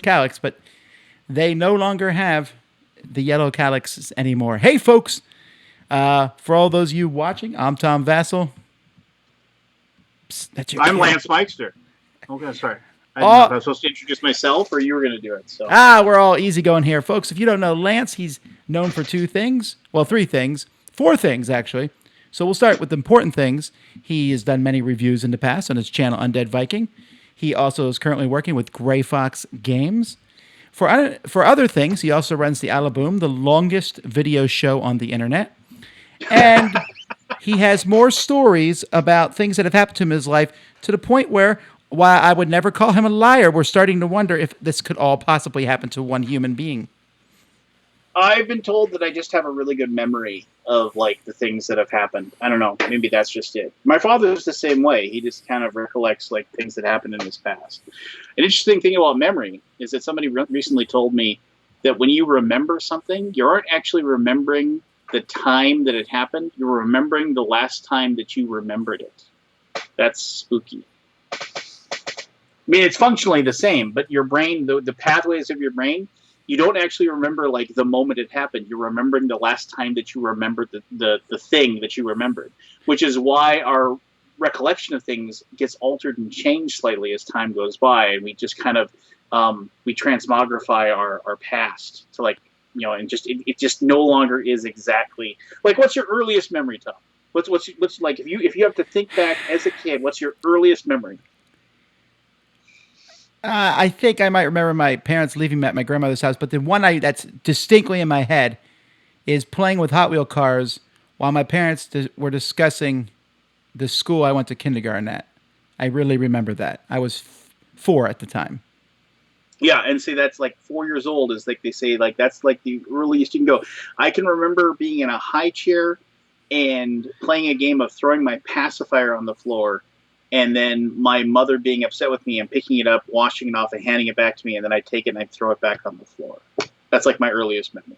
calyx, but they no longer have the yellow calyx anymore. Hey, folks, for all those of you watching, I'm Tom Vasel. Psst, I'm Lance Myxter. Okay, sorry. I didn't know if I was supposed to introduce myself or you were going to do it. So. We're all easygoing here. Folks, if you don't know Lance, he's known for 2 things. Well, 3 things. 4 things, actually. So we'll start with the important things. He has done many reviews in the past on his channel, Undead Viking. He also is currently working with Gray Fox Games. For other things, he also runs the Alaboom, the longest video show on the internet. And he has more stories about things that have happened to him in his life to the point where, while I would never call him a liar, we're starting to wonder if this could all possibly happen to one human being. I've been told that I just have a really good memory of, like, the things that have happened. I don't know. Maybe that's just it. My father's the same way. He just kind of recollects, like, things that happened in his past. An interesting thing about memory is that somebody recently told me that when you remember something, you aren't actually remembering the time that it happened. You're remembering the last time that you remembered it. That's spooky. I mean, it's functionally the same, but your brain, the pathways of your brain, you don't actually remember, like, the moment it happened. You're remembering the last time that you remembered the thing that you remembered, which is why our recollection of things gets altered and changed slightly as time goes by, and we just kind of we transmogrify our past to, like, you know, and just it just no longer is exactly like, what's your earliest memory, Tom? What's like, if you have to think back as a kid, what's your earliest memory? I think I might remember my parents leaving me at my grandmother's house, but the one that's distinctly in my head is playing with Hot Wheel cars while my parents were discussing the school I went to kindergarten at. I really remember that. I was 4 at the time. Yeah, and see, that's like 4 years old is, like, they say, like, that's like the earliest you can go. I can remember being in a high chair and playing a game of throwing my pacifier on the floor, and then my mother being upset with me and picking it up, washing it off, and handing it back to me, and then I'd take it and I'd throw it back on the floor. That's, like, my earliest memory.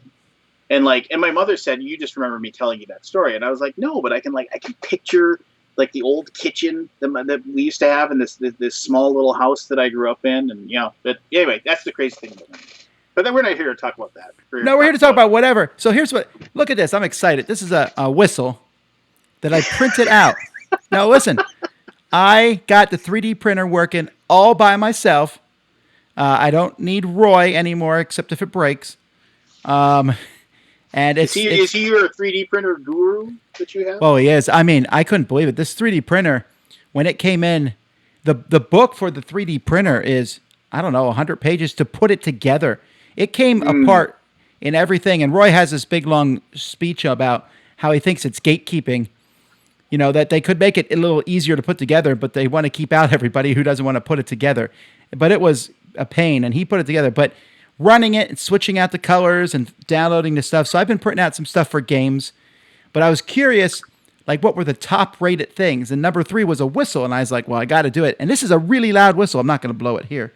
And, like, and my mother said, "You just remember me telling you that story." And I was like, "No, but I can picture, like, the old kitchen that we used to have in this small little house that I grew up in." And, you know, but anyway, that's the crazy thing about it. But then we're not here to talk about that. We're here to talk about whatever. So here's look at this. I'm excited. This is a whistle that I printed out. Now, listen. I got the 3D printer working all by myself. I don't need Roy anymore, except if it breaks. And is he your 3D printer guru that you have? Oh, he is. I mean, I couldn't believe it. This 3D printer, when it came in, the book for the 3D printer is, I don't know, 100 pages to put it together. It came apart in everything. And Roy has this big, long speech about how he thinks it's gatekeeping. You know, that they could make it a little easier to put together, but they want to keep out everybody who doesn't want to put it together. But it was a pain, and he put it together. But running it and switching out the colors and downloading the stuff. So I've been printing out some stuff for games. But I was curious, like, what were the top-rated things? And number 3 was a whistle, and I was like, well, I got to do it. And this is a really loud whistle. I'm not going to blow it here.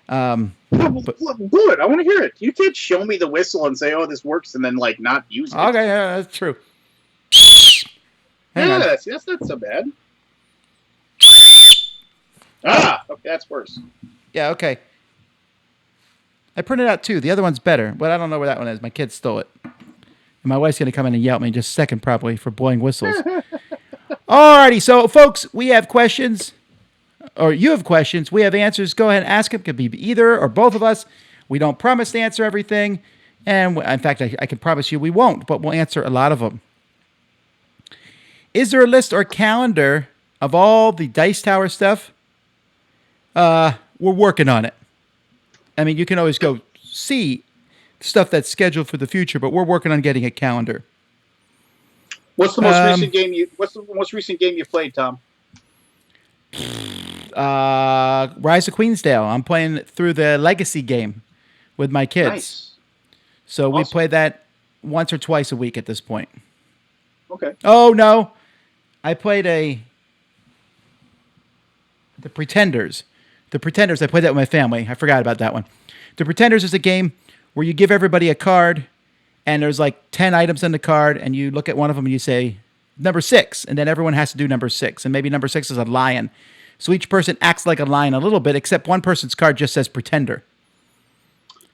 Blow it. I want to hear it. You can't show me the whistle and say, "Oh, this works," and then, like, not use it. Okay, yeah, that's true. That's not so bad. Okay, that's worse. Yeah, okay. I printed out 2. The other one's better, but I don't know where that one is. My kid stole it. And my wife's going to come in and yell at me in just a second, probably, for blowing whistles. Alrighty, so, folks, we have questions. Or you have questions. We have answers. Go ahead and ask them. It could be either or both of us. We don't promise to answer everything. And, in fact, I can promise you we won't, but we'll answer a lot of them. Is there a list or calendar of all the Dice Tower stuff? We're working on it. I mean, you can always go see stuff that's scheduled for the future, but we're working on getting a calendar. What's the most recent game What's the most recent game you played, Tom? Rise of Queensdale. I'm playing through the Legacy game with my kids. Nice. So awesome. We play that once or twice a week at this point. Okay. Oh no. I played The Pretenders. I played that with my family. I forgot about that one. The Pretenders is a game where you give everybody a card, and there's like 10 items on the card, and you look at one of them and you say, number 6, and then everyone has to do number 6, and maybe number 6 is a lion. So each person acts like a lion a little bit, except one person's card just says Pretender.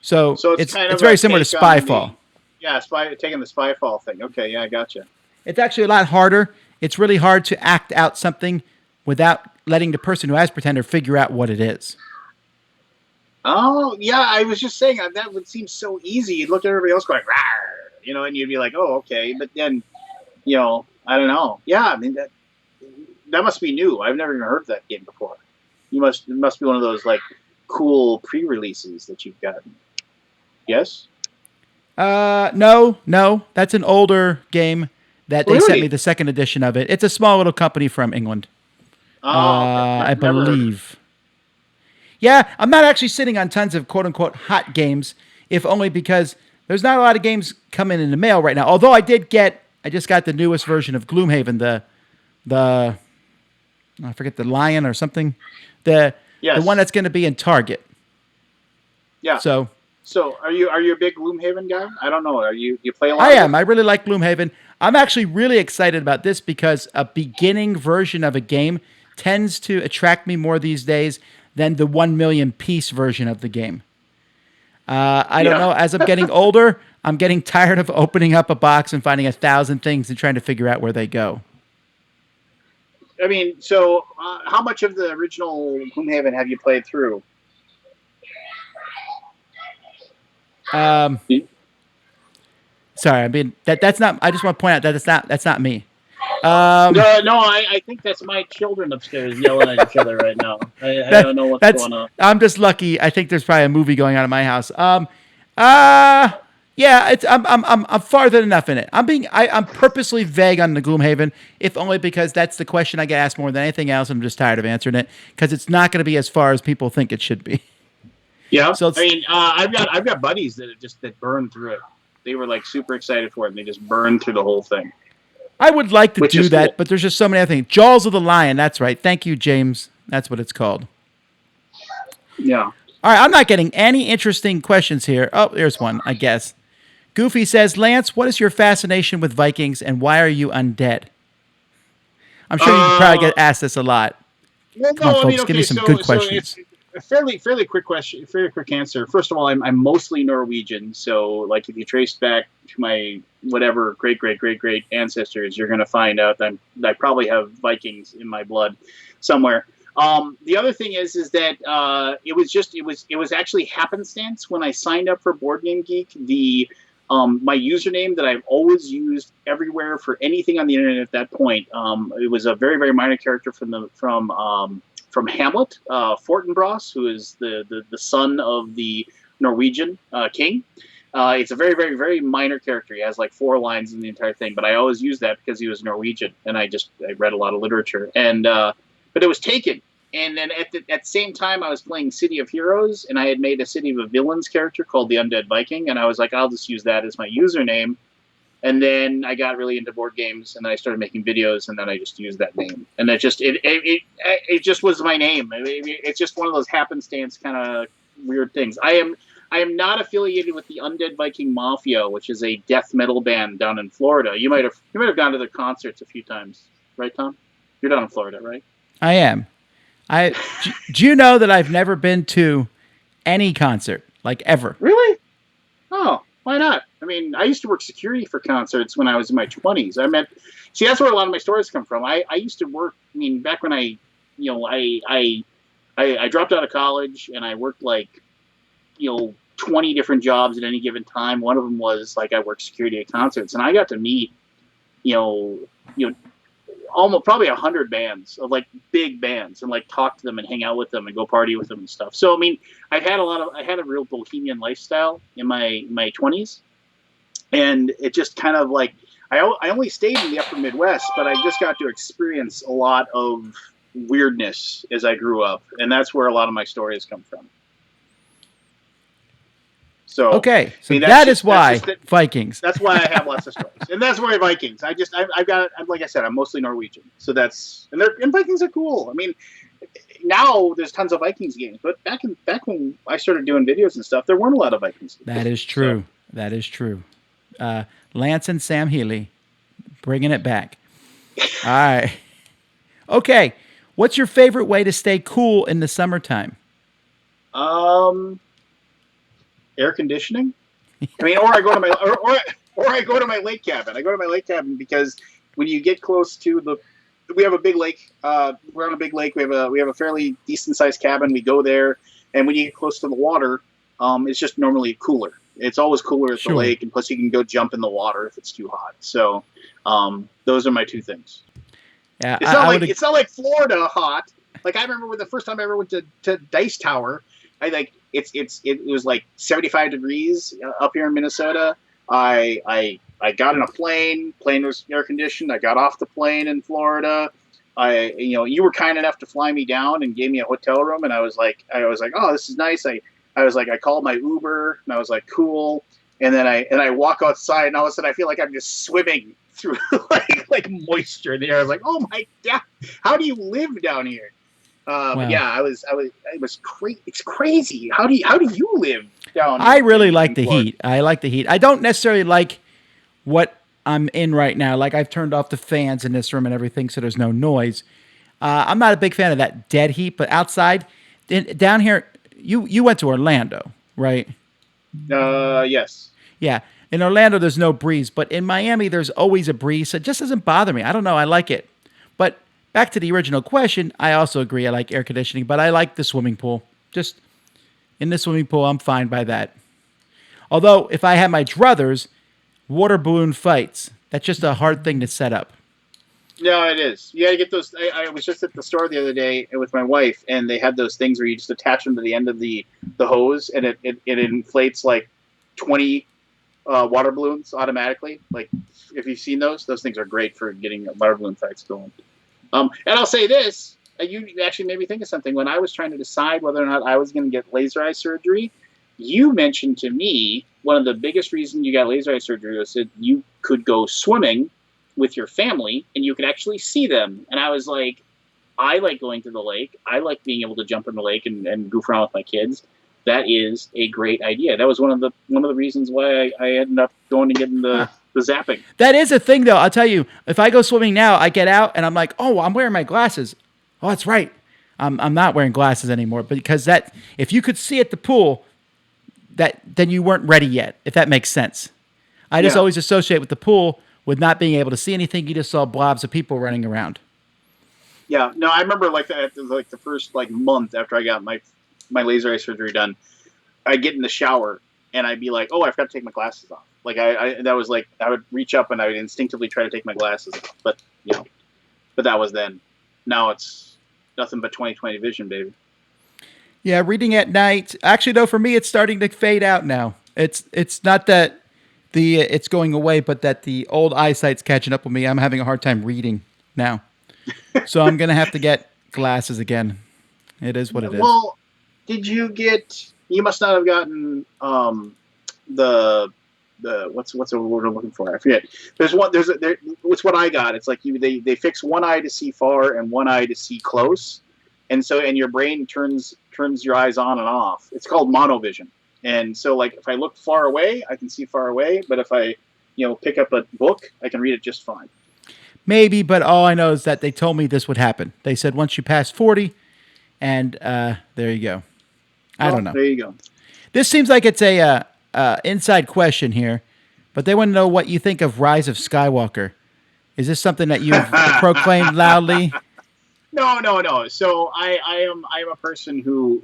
So So it's kind it's of very a similar to take on Spyfall. taking the Spyfall thing. Okay, yeah, I gotcha. It's actually a lot harder. It's really hard to act out something without letting the person who has pretender figure out what it is. Oh, yeah, I was just saying that would seem so easy. You'd look at everybody else going, "Rawr," and you'd be like, "Oh, okay." But then, I don't know. Yeah, I mean that must be new. I've never even heard of that game before. It must be one of those like cool pre-releases that you've gotten. Yes? No, that's an older game that they sent me Really? the second edition of it. It's a small little company from England, Oh, okay. I Never heard of it. believe. Yeah, I'm not actually sitting on tons of quote unquote hot games, if only because there's not a lot of games coming in the mail right now. Although I just got the newest version of Gloomhaven, the I forget the lion or something, the one Yes. that's going to be in Target. Yeah. So So, are you a big Gloomhaven guy? I don't know. Are you play a I lot of it? am. I really like Gloomhaven. I'm actually really excited about this because a beginning version of a game tends to attract me more these days than the 1 million piece version of the game. I don't Yeah. know. As I'm getting older, I'm getting tired of opening up a box and finding 1,000 things and trying to figure out where they go. I mean, so how much of the original Gloomhaven have you played through? Um, sorry, I mean that's not. I just want to point out that that's not me. No, no, I think that's my children upstairs yelling at each other right now. I that don't know what's that's going on. I'm just lucky. I think there's probably a movie going on in my house. Uh yeah, I'm farther enough in it. I'm purposely vague on the Gloomhaven, if only because that's the question I get asked more than anything else. I'm just tired of answering it because it's not going to be as far as people think it should be. Yeah, So I mean, I've got buddies that burned through it. They were like super excited for it, and they just burned through the whole thing, I would like to which do is cool. that, but there's just so many other things. Jaws of the Lion, that's right. Thank you, James. That's what it's called. Yeah. All right, I'm not getting any interesting questions here. Oh, there's one, I guess. Goofy says, Lance, what is your fascination with Vikings and why are you undead? I'm sure you probably Uh, get asked this a lot. well, Come on, no, I mean, folks, give me okay, some good so it's questions. a fairly quick question, fairly quick answer. First of all, I'm mostly Norwegian, so like if you trace back to my whatever great ancestors, you're gonna find out that I probably have Vikings in my blood somewhere. The other thing is that it was actually happenstance when I signed up for Board Game Geek. My username that I've always used everywhere for anything on the internet at that point. It was a very minor character from Hamlet, Fortinbras, who is the son of the Norwegian king. It's a very minor character. He has like 4 lines in the entire thing, but I always used that because he was Norwegian, and I read a lot of literature, and but it was taken. And then at the same time, I was playing City of Heroes, and I had made a City of Villains character called the Undead Viking, and I was like, I'll just use that as my username. And then I got really into board games, and then I started making videos, and then I just used that name, and it just was my name. I mean, it's just one of those happenstance kind of weird things. I am not affiliated with the Undead Viking Mafia, which is a death metal band down in Florida. You might have gone to their concerts a few times, right, Tom? You're down in Florida, right? I am. Do you know that I've never been to any concert, like ever? Really? Oh, why not? I mean, I used to work security for concerts when I was in my 20s. See, that's where a lot of my stories come from. I used to work. I mean, back when I dropped out of college and I worked like 20 different jobs at any given time. One of them was like I worked security at concerts, and I got to meet you know you know almost probably 100 bands of like big bands and like talk to them and hang out with them and go party with them and stuff. So I mean, I had a real bohemian lifestyle in my 20s, and it just kind of like I only stayed in the upper Midwest, but I just got to experience a lot of weirdness as I grew up, and that's where a lot of my stories come from. So Okay, I so mean, that is why Vikings. that's why I have lots of stories, and that's why Vikings. I've got, like I said, I'm mostly Norwegian, so and Vikings are cool. I mean, now there's tons of Vikings games, but back when I started doing videos and stuff, there weren't a lot of Vikings games. That is true. That is true. Lance and Sam Healy bringing it back. All right. Okay. What's your favorite way to stay cool in the summertime? So, Air conditioning. I mean, or I go to my or I go to my lake cabin. I go to my lake cabin because when you get close to we have a big lake. We're on a big lake. We have a fairly decent sized cabin. We go there, and when you get close to the water, it's just normally cooler. It's always cooler at the lake, and plus you can go jump in the water if it's too hot. So those are my two things. Yeah, it's not like Florida hot. Like I remember when the first time I ever went to Dice Tower, it was like 75 degrees up here in Minnesota. I got in a plane. Plane was air conditioned. I got off the plane in Florida. You were kind enough to fly me down and gave me a hotel room, and I was like, oh, this is nice. I called my Uber, and I was like, cool. And then I walk outside, and all of a sudden I feel like I'm just swimming through like moisture in the air. I was like, oh my God, how do you live down here? But yeah, it was crazy. It's crazy. How do you live down? I really like the heat. I like the heat. I don't necessarily like what I'm in right now. Like I've turned off the fans in this room and everything, so there's no noise. I'm not a big fan of that dead heat, but outside, down here, you went to Orlando, right? Yes. Yeah. In Orlando, there's no breeze, but in Miami, there's always a breeze. So it just doesn't bother me. I don't know. I like it. But back to the original question, I also agree. I like air conditioning, but I like the swimming pool. Just in the swimming pool, I'm fine by that. Although, if I had my druthers, water balloon fights, that's just a hard thing to set up. No, it is. You got to get those. I was just at the store the other day with my wife, and they had those things where you just attach them to the end of the hose, and it inflates like 20 water balloons automatically. Like, if you've seen those things are great for getting water balloon fights going. And I'll say this, you actually made me think of something. When I was trying to decide whether or not I was going to get laser eye surgery, you mentioned to me one of the biggest reasons you got laser eye surgery was that you could go swimming with your family and you could actually see them. And I was like, I like going to the lake. I like being able to jump in the lake and goof around with my kids. That is a great idea. That was one of the reasons why I ended up going to get the zapping. That is a thing, though. I'll tell you, if I go swimming now, I get out and I'm like, oh, I'm wearing my glasses. Oh, that's right. I'm not wearing glasses anymore because if you could see at the pool, then you weren't ready yet, if that makes sense. I just always associate with the pool with not being able to see anything. You just saw blobs of people running around. Yeah, no, I remember like the first month after I got my laser eye surgery done, I'd get in the shower and I'd be like, oh, I've got to take my glasses off. Like I would reach up and I would instinctively try to take my glasses off. But that was then. Now it's nothing but 20/20 vision, baby. Yeah, reading at night. Actually, though, for me, it's starting to fade out now. It's not that it's going away, but that the old eyesight's catching up with me. I'm having a hard time reading now. So I'm going to have to get glasses again. It is what it is. Well, you must not have gotten the what's the word I'm looking for? I forget. It's what I got. It's like they fix one eye to see far and one eye to see close. And your brain turns your eyes on and off. It's called monovision. And so like if I look far away, I can see far away, but if I pick up a book, I can read it just fine. Maybe, but all I know is that they told me this would happen. They said once you pass 40, and there you go. I don't know. There you go. This seems like it's a inside question here, but they want to know what you think of Rise of Skywalker. Is this something that you've proclaimed loudly? No. So I am a person who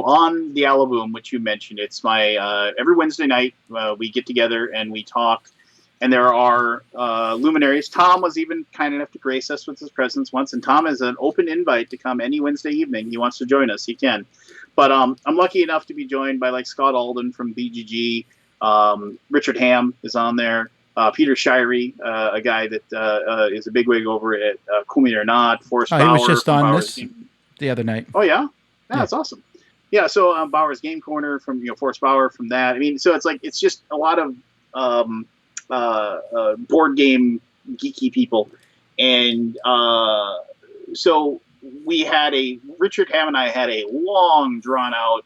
on the Alaboom, which you mentioned, it's my every Wednesday night we get together and we talk. And there are luminaries. Tom was even kind enough to grace us with his presence once. And Tom is an open invite to come any Wednesday evening. He wants to join us. He can. But I'm lucky enough to be joined by like Scott Alden from BGG. Richard Ham is on there. Peter Shirey, a guy that is a bigwig over at Cool Me or Not. Forrest Bauer. He was just on this the other night. Oh, yeah? Yeah, that's awesome. Yeah, so Bauer's Game Corner from Forrest Bauer from that. I mean, so it's just a lot of board game geeky people, and so Richard Ham and I had a long drawn out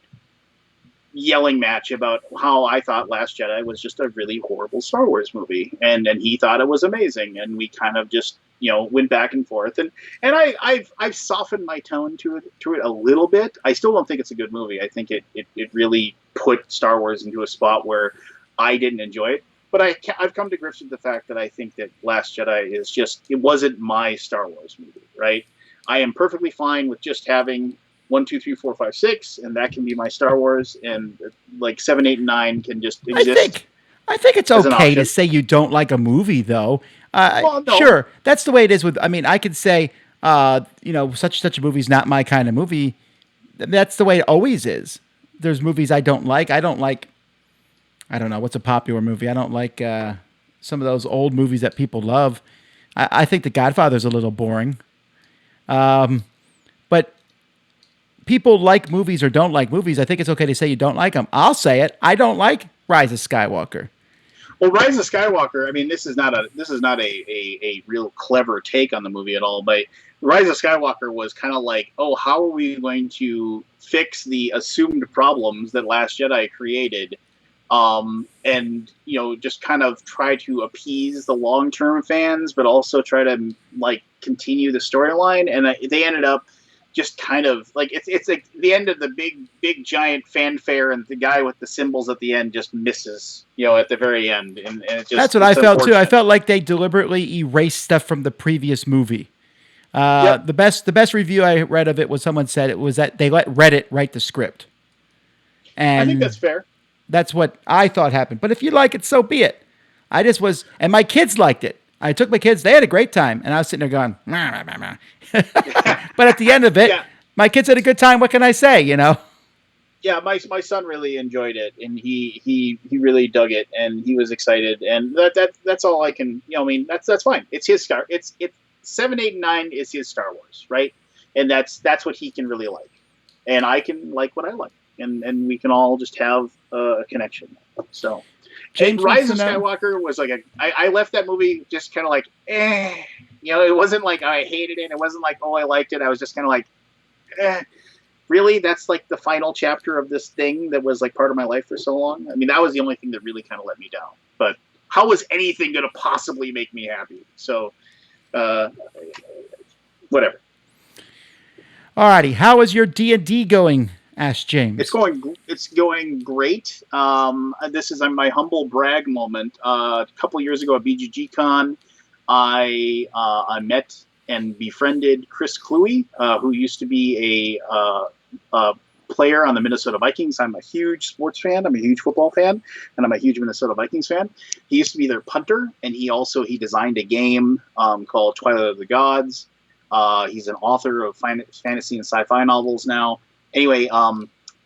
yelling match about how I thought Last Jedi was just a really horrible Star Wars movie, and he thought it was amazing, and we kind of just went back and forth, and I've softened my tone to it a little bit. I still don't think it's a good movie. I think it really put Star Wars into a spot where I didn't enjoy it. But I've come to grips with the fact that I think that Last Jedi is just, it wasn't my Star Wars movie, right? I am perfectly fine with just having 1, 2, 3, 4, 5, 6, and that can be my Star Wars, and like 7, 8, and 9 can just exist. I think it's as an okay to option. say you don't like a movie, though. Well, no. Sure, that's the way it is with. I mean, I could say, such a movie's not my kind of movie. That's the way it always is. There's movies I don't like. I don't like. I don't know what's a popular movie. I don't like some of those old movies that people love. I think The Godfather's a little boring. But people like movies or don't like movies. I think it's okay to say you don't like them. I'll say it. I don't like Rise of Skywalker. Well, Rise of Skywalker. I mean, this is not a real clever take on the movie at all. But Rise of Skywalker was kind of like, oh, how are we going to fix the assumed problems that Last Jedi created? And just kind of try to appease the long-term fans, but also try to like continue the storyline. And they ended up just kind of like it's like the end of the big giant fanfare, and the guy with the symbols at the end just misses, at the very end. And it just, that's what I felt too. I felt like they deliberately erased stuff from the previous movie. Yep. The best review I read of it was someone said it was that they let Reddit write the script. And I think that's fair. That's what I thought happened. But if you like it, so be it. I just was, and my kids liked it. I took my kids; they had a great time, and I was sitting there going, nah, nah, nah. But at the end of it, my kids had a good time. What can I say? Yeah, my son really enjoyed it, and he really dug it, and he was excited, and that's all I can. I mean, that's fine. It's his Star. It's 7, 8, and 9 is his Star Wars, right? And that's what he can really like, and I can like what I like, and we can all just have a connection. So. And Rise of Skywalker was like I left that movie just kind of like, it wasn't like I hated it. It wasn't like, oh, I liked it. I was just kind of like, really? That's like the final chapter of this thing that was like part of my life for so long. I mean, that was the only thing that really kind of let me down. But how was anything going to possibly make me happy? So, whatever. Alrighty, how is your D&D going? Asked James. It's going great. This is my humble brag moment. A couple years ago at BGG Con, I met and befriended Chris Cluey, who used to be a player on the Minnesota Vikings. I'm a huge sports fan. I'm a huge football fan, and I'm a huge Minnesota Vikings fan. He used to be their punter, and he designed a game called Twilight of the Gods. He's an author of fantasy and sci-fi novels now. Anyway,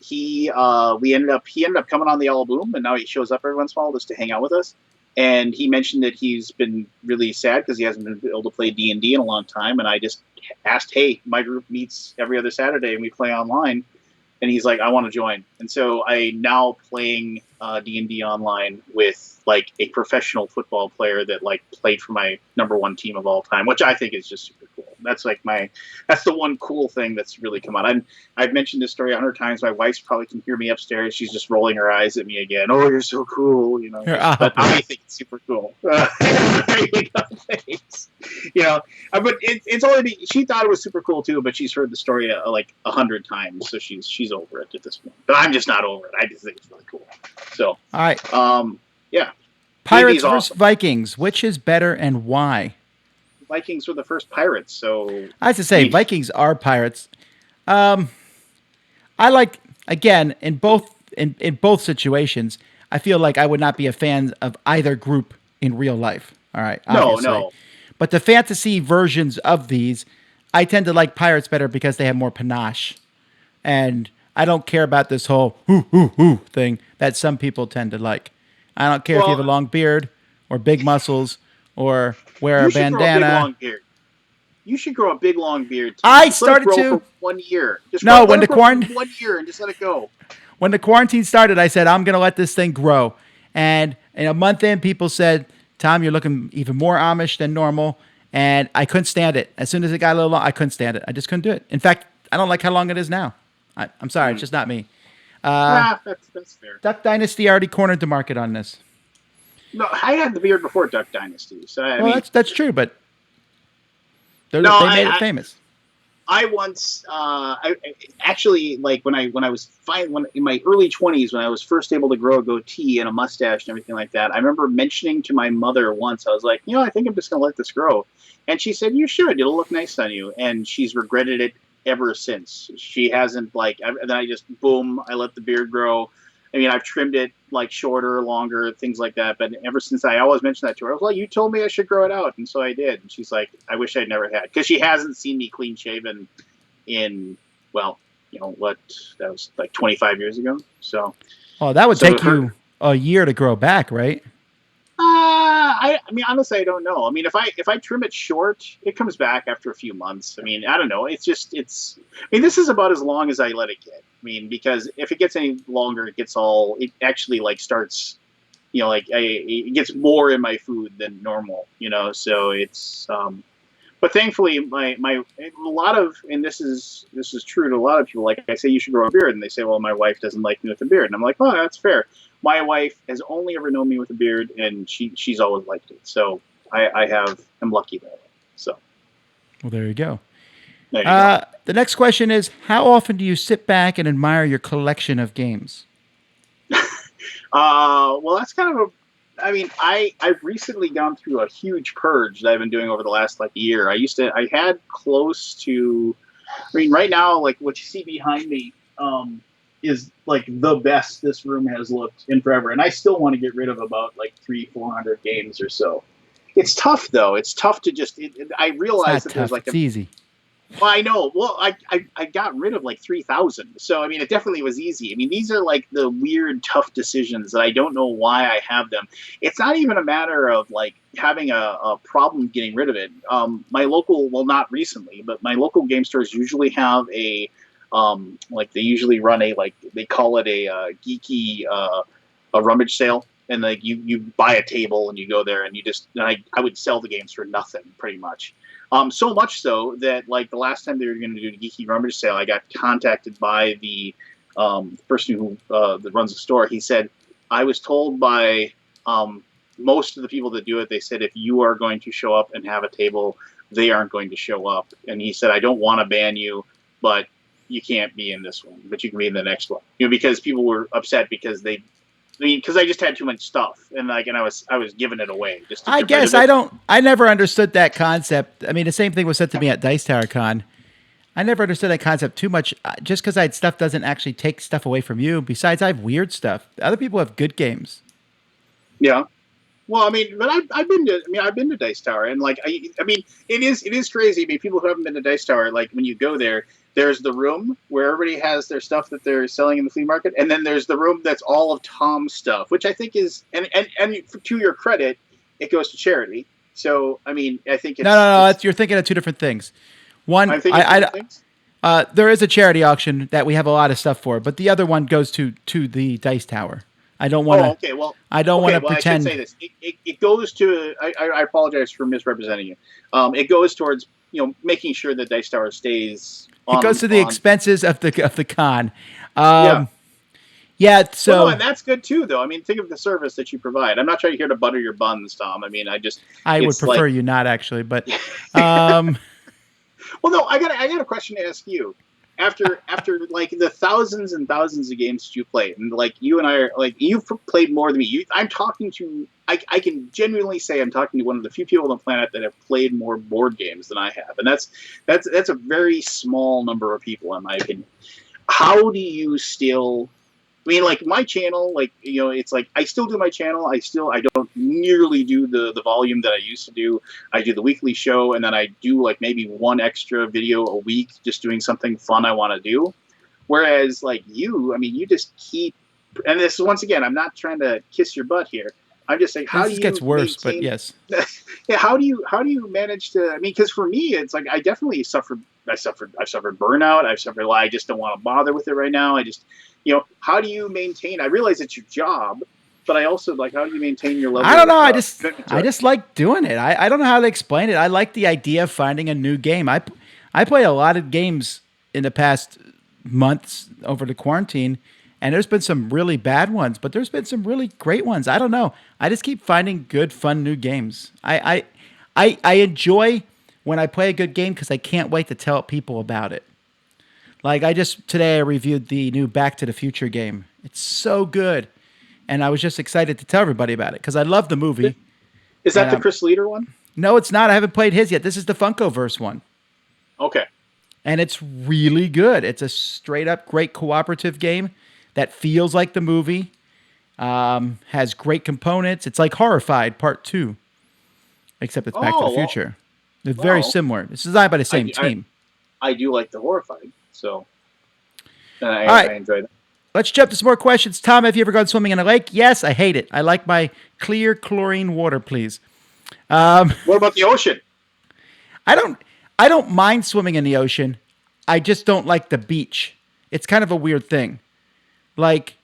he ended up coming on the All Boom, and now he shows up every once in a while just to hang out with us. And he mentioned that he's been really sad because he hasn't been able to play D&D in a long time. And I just asked, hey, my group meets every other Saturday and we play online. And he's like, I want to join. And so I'm now playing D&D online with like a professional football player that like played for my #1 team of all time, which I think is just super cool. That's like that's the one cool thing that's really come out. I've mentioned this story 100 times. My wife probably can hear me upstairs. She's just rolling her eyes at me again. Oh, you're so cool, But I think it's super cool. Thanks. But it's already. She thought it was super cool too, but she's heard the story like 100 times, so she's over it at this point. But I'm just not over it. I just think it's really cool. So, all right. Yeah. Pirates versus Vikings. Which is better and why? Vikings were the first pirates, so I have to say, Vikings are pirates. I like, again, in both situations, I feel like I would not be a fan of either group in real life. All right. Obviously. No. But the fantasy versions of these, I tend to like pirates better because they have more panache. And I don't care about this whole hoo thing that some people tend to like. I don't care if you have a long beard or big muscles or wear a bandana. You should grow a big long beard. I started to for 1 year. When the quarantine 1 year and just let it go. When the quarantine started, I said I'm going to let this thing grow. And in a month in, people said, "Tom, you're looking even more Amish than normal." And I couldn't stand it. As soon as it got a little long, I couldn't stand it. I just couldn't do it. In fact, I don't like how long it is now. I'm sorry, it's just not me. That's fair. Duck Dynasty already cornered the market on this. No, I had the beard before Duck Dynasty. So I mean, that's true, but they made it famous. I once, actually, like when I was fine, when in my early 20s, when I was first able to grow a goatee and a mustache and everything like that, I remember mentioning to my mother once, I was like, I think I'm just gonna let this grow, and she said, "You should. It'll look nice on you." And she's regretted it ever since. She hasn't and then I just boom, I let the beard grow. I mean, I've trimmed it like shorter, longer, things like that. But ever since I always mentioned that to her, I was like, "You told me I should grow it out," and so I did. And she's like, "I wish I'd never had," because she hasn't seen me clean shaven in what that was like 25 years ago. So, Oh, that would take you a year to grow back, right? I mean, honestly, I don't know. I mean, if I trim it short, it comes back after a few months. I mean, I don't know. It's. I mean, this is about as long as I let it get. I mean, because if it gets any longer, it actually like starts, it gets more in my food than normal. So it's. But thankfully, my a lot of, and this is true to a lot of people. Like I say, you should grow a beard, and they say, "Well, my wife doesn't like me with a beard," and I'm like, "Oh, that's fair." My wife has only ever known me with a beard, and she's always liked it. So I'm lucky that way. So, well, there you go. There you go. The next question is, how often do you sit back and admire your collection of games? Well, that's kind of I mean, I've recently gone through a huge purge that I've been doing over the last year. I had close to, I mean, right now, like what you see behind me, is like the best this room has looked in forever. And I still want to get rid of about 400 games or so. It's tough though. It's tough to just, I realize that there's it's easy. Well, I know. Well, I got rid of 3,000. So, I mean, it definitely was easy. I mean, these are the weird, tough decisions that I don't know why I have them. It's not even a matter of having a problem getting rid of it. My local, well, not recently, but my local game stores usually have they usually run they call it a geeky, a rummage sale. And you buy a table and you go there and I would sell the games for nothing pretty much. So much so that the last time they were going to do the Geeky Rummage sale, I got contacted by the person who that runs the store. He said, I was told by most of the people that do it, they said, if you are going to show up and have a table, they aren't going to show up. And he said, I don't want to ban you, but you can't be in this one, but you can be in the next one. Because people were upset because because I just had too much stuff, and I was giving it away. I guess I never understood that concept. I mean, the same thing was said to me at Dice Tower Con. I never understood that concept too much. Just because I had stuff doesn't actually take stuff away from you. Besides, I have weird stuff. Other people have good games. Yeah. Well, I mean, but I've been to Dice Tower, and I mean, it is crazy. I mean, people who haven't been to Dice Tower, when you go there, there's the room where everybody has their stuff that they're selling in the flea market, and then there's the room that's all of Tom's stuff, which I think is, and to your credit, it goes to charity. So, I mean, I think no, you're thinking of two different things. One, there is a charity auction that we have a lot of stuff for, but the other one goes to the Dice Tower. I don't want to. Oh, okay. Well, I don't want to pretend. I should say this. It goes to. I apologize for misrepresenting you. It goes towards making sure that Dice Tower stays. It goes to the expenses of the con. Yeah. Yeah. So and that's good too, though. I mean, think of the service that you provide. I'm not trying here to butter your buns, Tom. I mean, I would prefer you not actually, but. Well, no, I got a question to ask you. After the thousands and thousands of games that you played, and you and I are you've played more than me. I'm talking to. I can genuinely say I'm talking to one of the few people on the planet that have played more board games than I have, and that's a very small number of people in my opinion. How do you still? I mean, my channel, it's I still do my channel. I don't nearly do the volume that I used to do. I do the weekly show, and then I do maybe one extra video a week, just doing something fun I want to do. Whereas you, I mean, you just keep, and this once again, I'm not trying to kiss your butt here. I'm just saying, how do you? Gets worse, but yes. Yeah, how do you manage to? I mean, because for me, it's I definitely suffered. I've suffered burnout. I've suffered. I just don't want to bother with it right now. I just. How do you maintain? I realize it's your job, but I also how do you maintain your level? I don't know. I just like doing it. I don't know how to explain it. I like the idea of finding a new game. I play a lot of games in the past months over the quarantine, and there's been some really bad ones, but there's been some really great ones. I don't know. I just keep finding good, fun new games. I enjoy when I play a good game because I can't wait to tell people about it. Like today I reviewed the new Back to the Future game. It's so good. And I was just excited to tell everybody about it because I love the movie. Is that the Chris Leader one? No, it's not. I haven't played his yet. This is the Funkoverse one. Okay. And it's really good. It's a straight up great cooperative game that feels like the movie. Has great components. It's like Horrified Part 2. Except it's Back to the Future. They're very similar. It's designed by the same team. I do like the Horrified, so I enjoy that. Let's jump to some more questions. Tom, have you ever gone swimming in a lake? Yes, I hate it. I like my clear chlorine water, please. What about the ocean? I don't mind swimming in the ocean. I just don't like the beach. It's kind of a weird thing. Like,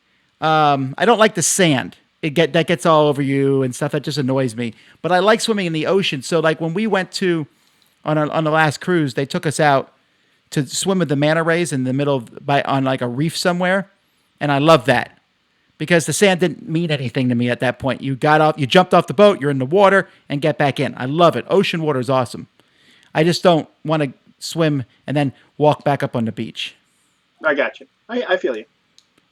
I don't like the sand. That gets all over you and stuff. That just annoys me. But I like swimming in the ocean. So, like, when we went on the last cruise, they took us out to swim with the manta rays in the middle on like a reef somewhere. And I love that because the sand didn't mean anything to me at that point. You jumped off the boat, you're in the water, and get back in. I love it. Ocean water is awesome. I just don't want to swim and then walk back up on the beach. I got you. I feel you.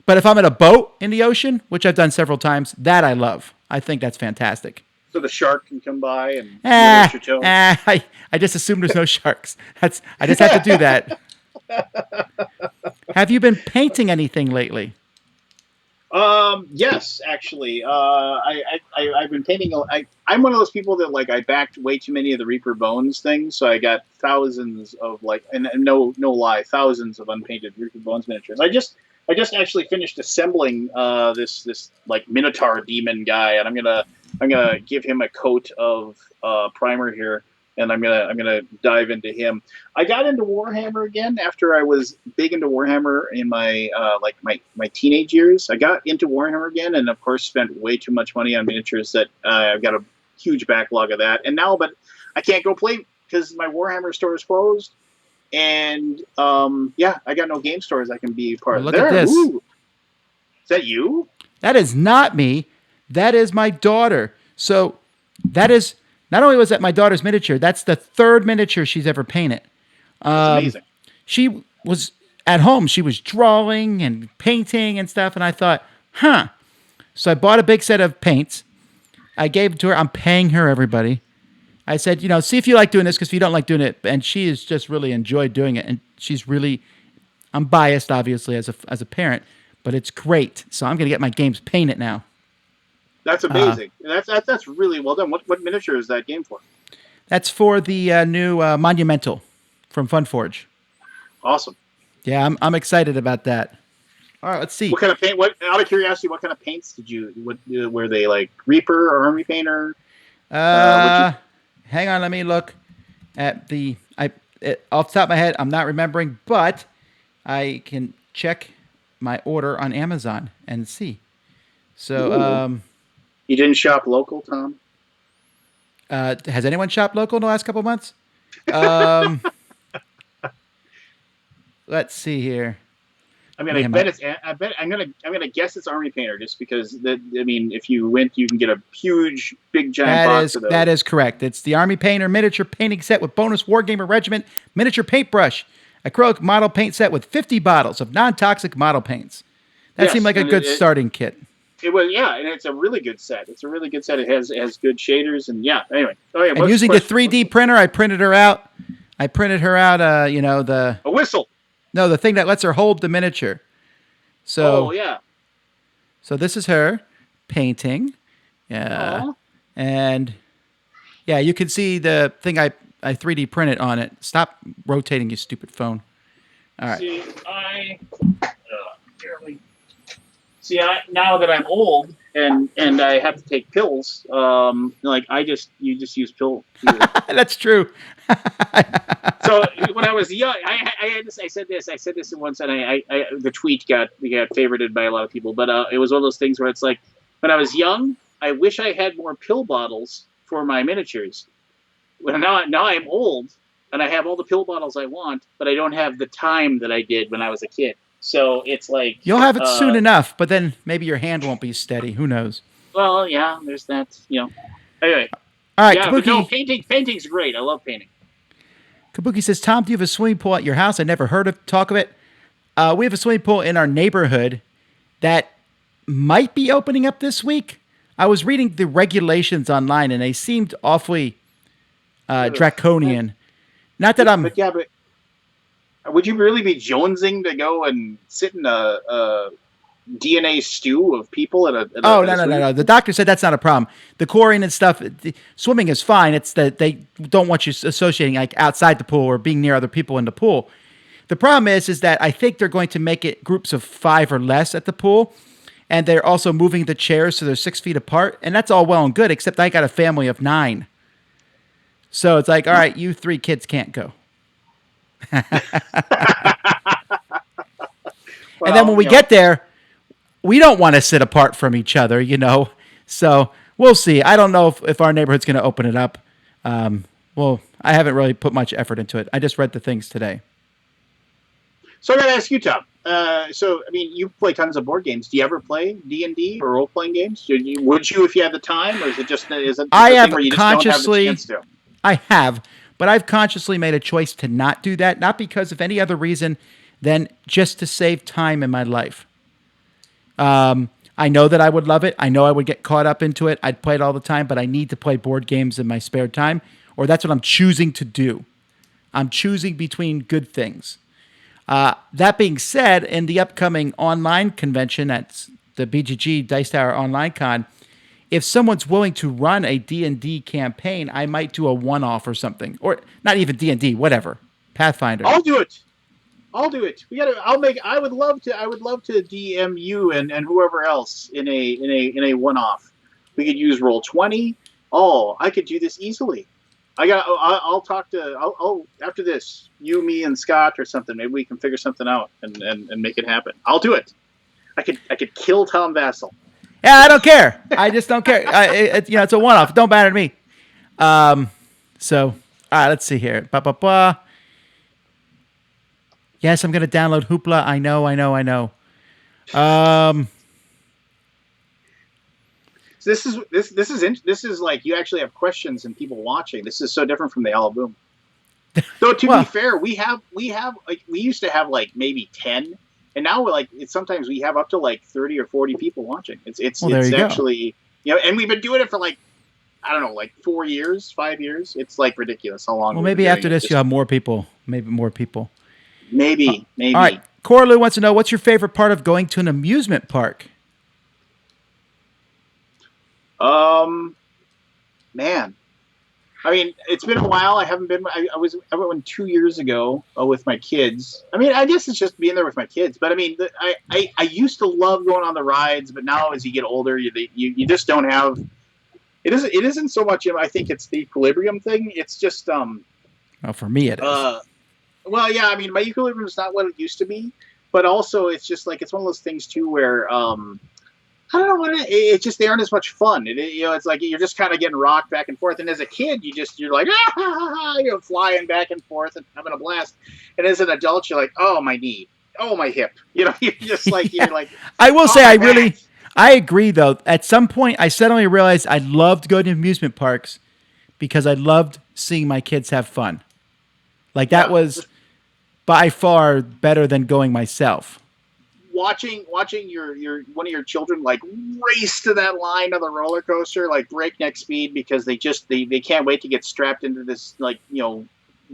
But if I'm in a boat in the ocean, which I've done several times, that I love. I think that's fantastic. So the shark can come by and wash your toes? I just assume there's no sharks. I just have to do that. Have you been painting anything lately? Yes, actually. I've been painting. I'm one of those people that I backed way too many of the Reaper Bones things, so I got thousands of and no lie, thousands of unpainted Reaper Bones miniatures. I just actually finished assembling this Minotaur demon guy, and I'm gonna give him a coat of primer here. And I'm gonna dive into him. I got into Warhammer again after I was big into Warhammer in my my teenage years. I got into Warhammer again, and of course spent way too much money on miniatures. That I've got a huge backlog of that. And now, but I can't go play because my Warhammer store is closed. And I got no game stores I can be part of. Look at this. Ooh. Is that you? That is not me. That is my daughter. So that is. Not only was that my daughter's miniature, that's the third miniature she's ever painted. That's amazing. She was at home. She was drawing and painting and stuff. And I thought, So I bought a big set of paints. I gave it to her. I'm paying her, everybody. I said, see if you like doing this, because if you don't like doing it. And she has just really enjoyed doing it. And she's really, I'm biased, obviously, as a parent, but it's great. So I'm going to get my games painted now. That's amazing. That's really well done. What miniature is that game for? That's for the new Monumental from Funforge. Awesome. Yeah, I'm excited about that. All right, let's see. What kind of paint? Out of curiosity, what kind of paints did you? Were they like Reaper or Army Painter? Hang on, let me look at off the top of my head. I'm not remembering, but I can check my order on Amazon and see. So. You didn't shop local, Tom? Has anyone shopped local in the last couple of months? Let's see here. I'm gonna guess it's Army Painter, just because if you went, you can get a huge, big, giant box of those. That is correct. It's the Army Painter miniature painting set with bonus Wargamer Regiment miniature paintbrush, acrylic model paint set with 50 bottles of non-toxic model paints. That seemed like a good starting kit. It was, and it's a really good set. It has good shaders, and anyway. And using the 3D printer, I printed her out. A whistle. No, the thing that lets her hold the miniature. So. Oh yeah. So this is her painting. Yeah. Aww. And you can see the thing I 3D printed on it. Stop rotating, you stupid phone. All right. Now that I'm old and I have to take pills, you just use pills. That's true. So when I was young, I said this in once, and the tweet got favorited by a lot of people, but it was one of those things where it's like, when I was young, I wish I had more pill bottles for my miniatures. Well, now I'm old and I have all the pill bottles I want, but I don't have the time that I did when I was a kid. So it's like you'll have it soon enough, but then maybe your hand won't be steady. Who knows? Well, there's that. Anyway. All right, yeah, but no, painting's great. I love painting. Kabuki says, Tom, do you have a swimming pool at your house? I never heard of talk of it. We have a swimming pool in our neighborhood that might be opening up this week. I was reading the regulations online, and they seemed awfully draconian. Not that I'm... But yeah, but would you really be jonesing to go and sit in a DNA stew of people at a... No. The doctor said that's not a problem. The chlorine and stuff, swimming is fine. It's that they don't want you associating like outside the pool or being near other people in the pool. The problem is that I think they're going to make it groups of 5 or less at the pool. And they're also moving the chairs so they're 6 feet apart. And that's all well and good, except I got a family of 9. So it's like, all right, you 3 kids can't go. And then when we get there, we don't want to sit apart from each other, you know. So we'll see. I don't know if our neighborhood's going to open it up. Well, I haven't really put much effort into it. I just read the things today. So I got to ask you, Tom. You play tons of board games. Do you ever play D&D or role-playing games? Would you if you had the time, or is it just where you just don't have the chance to? I have, but I've consciously made a choice to not do that, not because of any other reason than just to save time in my life. I know that I would love it. I know I would get caught up into it. I'd play it all the time, but I need to play board games in my spare time, or that's what I'm choosing to do. I'm choosing between good things. That being said, in the upcoming online convention at the BGG Dice Tower Online Con, if someone's willing to run a D&D campaign, I might do a one-off or something, or not even D&D, whatever, Pathfinder. I'll do it. I would love to DM you and whoever else in a one-off. We could use Roll20. Oh, I could do this easily. I'll talk to after this, you, me, and Scott or something. Maybe we can figure something out and make it happen. I'll do it. I could kill Tom Vasel. Yeah, I don't care. I just don't care. It's a one-off. Don't matter to me. So, all right, let's see here. Yes, I'm going to download Hoopla. I know. So this is like you actually have questions and people watching. This is so different from the Alaboom. Though to be fair, we used to have like maybe 10, and now sometimes we have up to like 30 or 40 people watching. It's actually and we've been doing it for like I don't know, like 4 years, 5 years. It's like ridiculous how long. Well, maybe after this you'll have more people. Maybe more people. Maybe. All right. Corlou wants to know, what's your favorite part of going to an amusement park? Man. I mean, it's been a while. I haven't been. I went 2 years ago with my kids. I mean, I guess it's just being there with my kids. But I mean, I used to love going on the rides, but now as you get older, you just don't have. It isn't so much. I think it's the equilibrium thing. It's just. Well, for me, it is. Well, yeah. I mean, my equilibrium is not what it used to be, but also it's just like it's one of those things too where. I don't know what it's just they aren't as much fun. It's like you're just kind of getting rocked back and forth. And as a kid, you're like flying back and forth and having a blast. And as an adult, you're like, oh my knee, oh my hip. You're just like you're like. I will say I agree though. At some point, I suddenly realized I loved going to amusement parks because I loved seeing my kids have fun. Like that was by far better than going myself. Watching your one of your children like race to that line of the roller coaster like breakneck speed because they can't wait to get strapped into this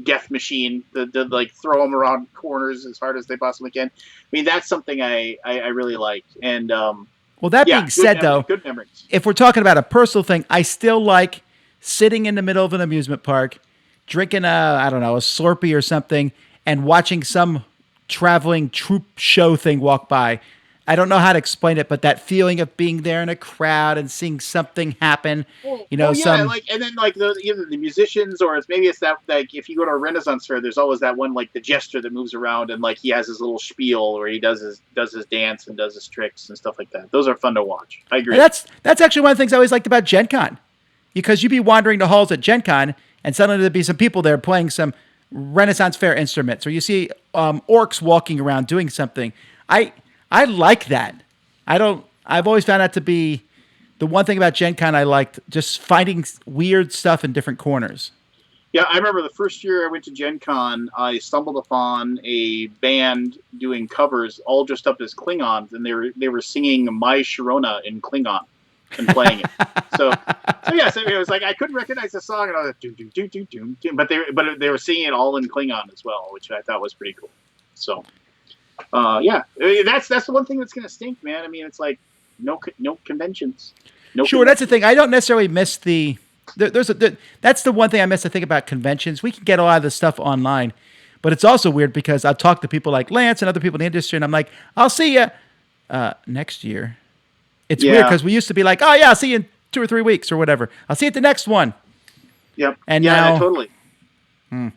death machine to like throw them around corners as hard as they possibly can. I mean that's something I really like. And well, that being said, though, good memories. If we're talking about a personal thing, I still like sitting in the middle of an amusement park, drinking a Slurpee or something, and watching some traveling troupe show thing walk by. I don't know how to explain it, but that feeling of being there in a crowd and seeing something happen, and then like either the musicians or it's that like if you go to a Renaissance fair, there's always that one like the jester that moves around and like he has his little spiel where he does his dance and does his tricks and stuff like that. Those are fun to watch. I agree. And that's actually one of the things I always liked about Gen Con, because you'd be wandering the halls at Gen Con and suddenly there'd be some people there playing some Renaissance fair instruments, or you see orcs walking around doing something. I like that. I've always found that to be the one thing about Gen Con I liked, just finding weird stuff in different corners. Yeah, I remember the first year I went to Gen Con, I stumbled upon a band doing covers, all dressed up as Klingons, and they were singing "My Sharona" in Klingon and playing it. So yes, I mean, it was like I couldn't recognize the song, and I was like, doom, doom, doom, doom, doom, but they were singing it all in Klingon as well, which I thought was pretty cool. So yeah, that's the one thing that's gonna stink, man. I mean, it's like no conventions, no. Sure, that's the Conventions. thing. I don't necessarily miss the. That's the one thing I miss. I think about conventions. We can get a lot of this stuff online, but it's also weird because I've talked to people like Lance and other people in the industry, and I'm like, I'll see you next year. It's weird Yeah. because we used to be like, oh yeah, I'll see you in 2 or 3 weeks or whatever. I'll see you at the next one. Yep. And Yeah. now, Totally. I mean,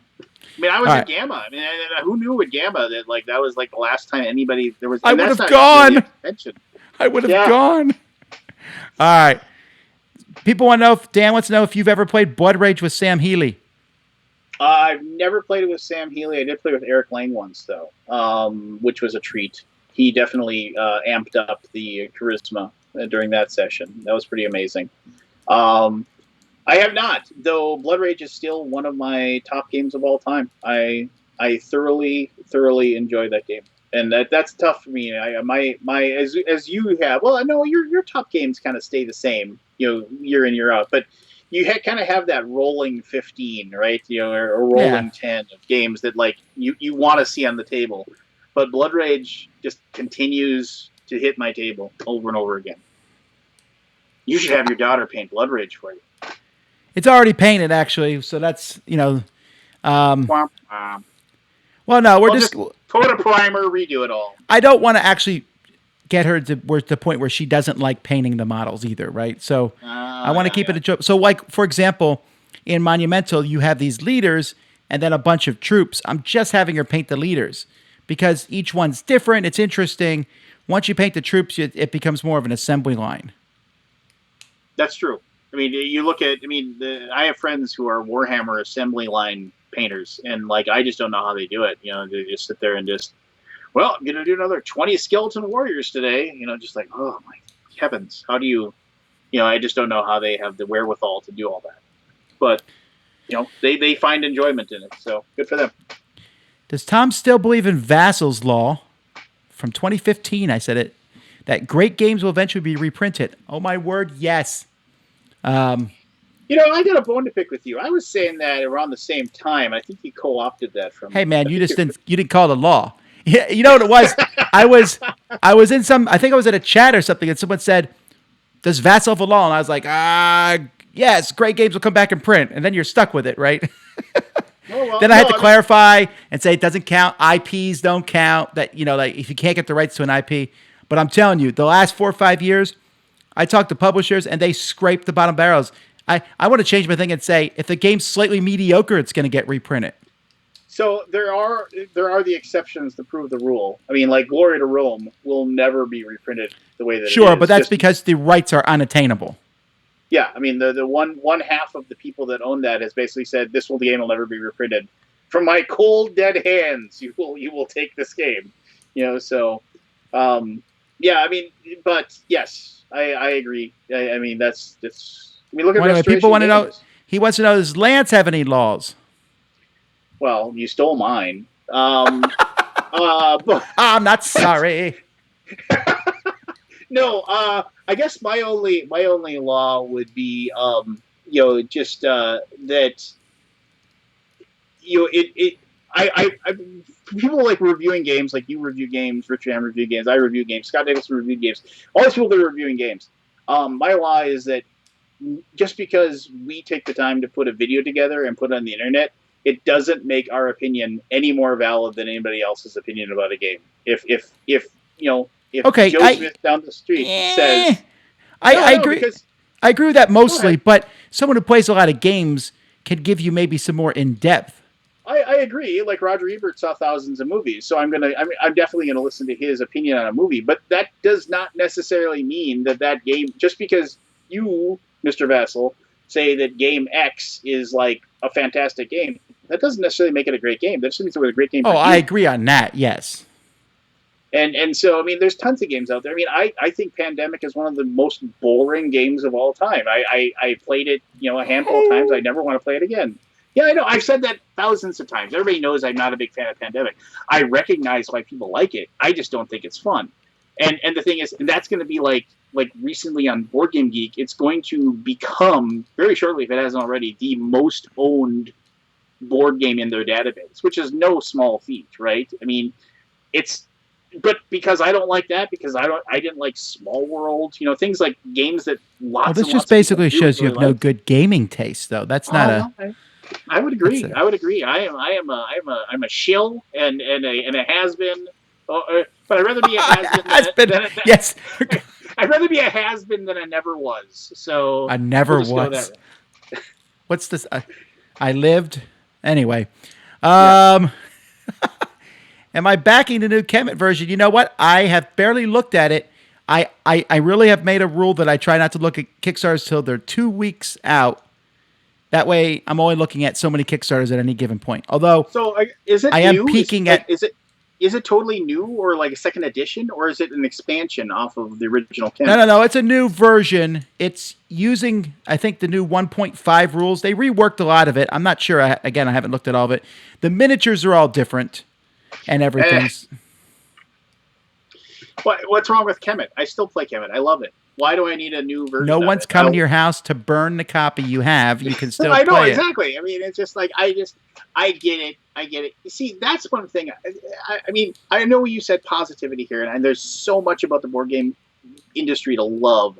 I was all at right, Gamma. I mean, who knew at Gamma that like that was like the last time anybody there was, I and would that's have not even really a gone. convention. I would have Yeah, gone. All right. People want to know if Dan wants to know if you've ever played Blood Rage with Sam Healy. I've never played it with Sam Healy. I did play with Eric Lang once though, which was a treat. He definitely amped up the charisma during that session. That was pretty amazing. Um, I have not, though. Blood Rage is still one of my top games of all time. I thoroughly enjoy that game, and that's tough for me. My as you have. Well, I know your top games kind of stay the same, year in year out, but you kind of have that rolling 15, right? Or Yeah. rolling 10 of games that like you want to see on the table, but Blood Rage just continues to hit my table over and over again. You should have your daughter paint Blood Rage for you. It's already painted, actually. So that's. Um, Womp womp. well, no, we're Well, just. just coat a primer, redo it all. I don't want to actually get her to the point where she doesn't like painting the models either, right? So I want to Yeah, keep it yeah. a joke. So, like, for example, in Monumental, you have these leaders and then a bunch of troops. I'm just having her paint the leaders because each one's different. It's interesting. Once you paint the troops, it becomes more of an assembly line. That's true. I mean, you look at. I mean, I have friends who are Warhammer assembly line painters, and like I just don't know how they do it. They just sit there and just. Well, I'm gonna do another 20 skeleton warriors today. Just like, oh my heavens, how do you? I just don't know how they have the wherewithal to do all that. But they find enjoyment in it, so good for them. Does Tom still believe in Vasel's law from 2015? I said it. That great games will eventually be reprinted. Oh my word, yes. I got a bone to pick with you. I was saying that around the same time. I think he co-opted that from Hey me. man, I you think just didn't call it a law. Yeah, you know what it was? I was in some. I think I was at a chat or something, and someone said, "Does Vasel have a law?" And I was like, yes, great games will come back in print, and then you're stuck with it, right? Oh, well, Then I no, had to clarify and say it doesn't count. IPs don't count. That like if you can't get the rights to an IP. But I'm telling you, the last 4 or 5 years, I talked to publishers and they scrape the bottom barrels. I want to change my thing and say if the game's slightly mediocre, it's going to get reprinted. So there are the exceptions to prove the rule. I mean, like Glory to Rome will never be reprinted the way that it Sure, is. but that's Just because the rights are unattainable. yeah, I mean the one half of the people that own that has basically said the game will never be reprinted. From my cold dead hands, you will take this game. So yeah, I mean, but yes, I agree. I mean that's I mean look at Well, anyway, people Restoration want to know. Games. He wants to know: does Lance have any laws? Well, you stole mine. But I'm not sorry. no, I guess my only law would be just that it I people like reviewing games, like you review games, Richard Ham review games, I review games, Scott Nicholson review games, all these people that are reviewing games. My law is that just because we take the time to put a video together and put it on the internet, it doesn't make our opinion any more valid than anybody else's opinion about a game. If Okay, Joe Smith down the street says I no, agree. because I agree with that go mostly, ahead. but someone who plays a lot of games can give you maybe some more in depth. I agree. Like Roger Ebert saw thousands of movies, so I'm definitely gonna listen to his opinion on a movie. But that does not necessarily mean that game, just because you, Mr. Vassal, say that game X is like a fantastic game, that doesn't necessarily make it a great game. That just means it was a great game Oh, for I you. agree on that. Yes. And so I mean, there's tons of games out there. I mean, I think Pandemic is one of the most boring games of all time. I played it a handful of times. I never want to play it again. Yeah, I know. I've said that thousands of times. Everybody knows I'm not a big fan of Pandemic. I recognize why people like it. I just don't think it's fun. And the thing is, and that's going to be like recently on Board Game Geek, it's going to become very shortly, if it hasn't already, the most owned board game in their database, which is no small feat, right? I mean, it's but because I don't like that, because I didn't like Small World, things like games that Well, lots this and just lots of people basically shows you really have no like. good gaming taste, though. That's not Oh a. no, I would That's agree. a. I would agree. I'm a shill and a has been, but I'd rather be a has been Has been yes. I'd rather be a has been than a never was. So I we'll never just go that was. way. What's this? I lived anyway. Yeah. Um, am I backing the new Kemet version? You know what? I have barely looked at it. I really have made a rule that I try not to look at Kickstarters till they're 2 weeks out. That way, I'm only looking at so many Kickstarters at any given point. Although So is it I am new? peeking at. Is it totally new or like a second edition, or is it an expansion off of the original No, Kemet? no, no. It's a new version. It's using, I think, the new 1.5 rules. They reworked a lot of it. I'm not sure. Again, I haven't looked at all of it. The miniatures are all different and Eh, everything's. what's wrong with Kemet? I still play Kemet. I love it. Why do I need a new No version of one's it? coming to your house to burn the copy you have. You can still I know play it. exactly. I mean, it's just like I get it. I get it. You see, that's one thing. I mean, I know you said positivity here, and there's so much about the board game industry to love,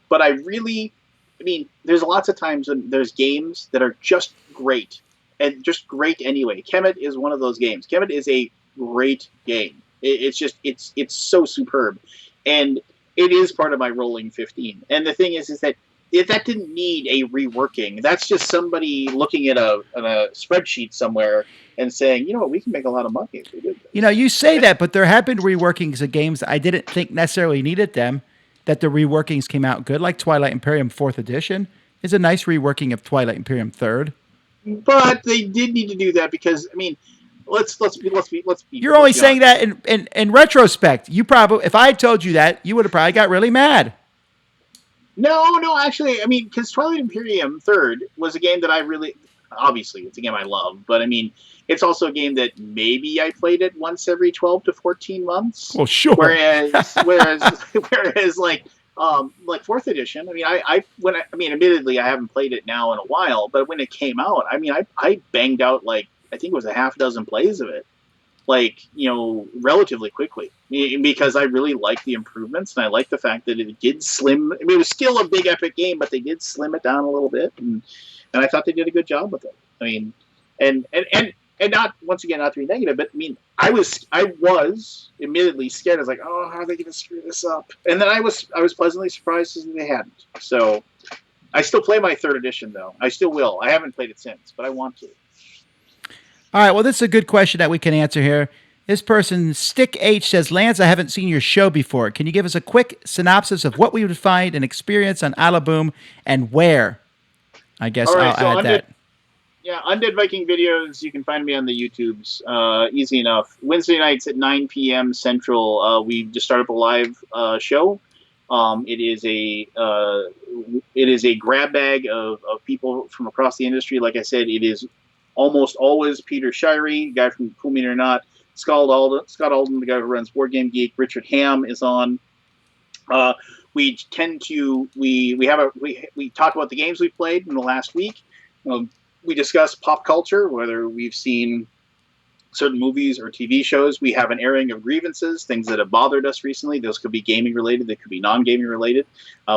but I mean, there's lots of times when there's games that are just great and just great anyway. Kemet is one of those games. Kemet is a great game. It's just it's so superb, and it is part of my rolling 15. And the thing is that that didn't need a reworking. That's just somebody looking at a spreadsheet somewhere and saying, you know what, we can make a lot of money if we did You know, this. you say that, but there have been reworkings of games I didn't think necessarily needed them. That the reworkings came out good, like Twilight Imperium 4th Edition is a nice reworking of Twilight Imperium 3rd. But they did need to do that because I mean, You're only be saying honest. that in retrospect. You probably, if I had told you that, you would have probably got really mad. No, actually, I mean, because Twilight Imperium Third was a game that I really, obviously, it's a game I love, but I mean, it's also a game that maybe I played it once every 12 to 14 months. Well, sure. Whereas like fourth edition, I mean, I mean, admittedly, I haven't played it now in a while, but when it came out, I mean, I banged out like I think it was a half dozen plays of it, like relatively quickly because I really like the improvements and I like the fact that it did slim. I mean, it was still a big epic game, but they did slim it down a little bit, and I thought they did a good job with it. I mean, and not once again not to be negative, but I mean, I was admittedly scared. I was like, oh, how are they going to screw this up? And then I was pleasantly surprised that they hadn't. So I still play my third edition though. I still will. I haven't played it since, but I want to. All right, well, this is a good question that we can answer here. This person, Stick H, says, Lance, I haven't seen your show before. Can you give us a quick synopsis of what we would find and experience on Alaboom and where? I guess All right, I'll add that. Yeah, Undead Viking videos. You can find me on the YouTubes. Easy enough. Wednesday nights at 9 p.m. Central. We just started up a live show. It is a grab bag of people from across the industry. Like I said, it is almost always Peter Shirey, guy from Cool Mean or Not. Scott Alden, the guy who runs Board Game Geek. Richard Ham is on. We tend to we talk about the games we played in the last week. We discuss pop culture, whether we've seen certain movies or TV shows. We have an airing of grievances, things that have bothered us recently. Those could be gaming related, they could be non-gaming related.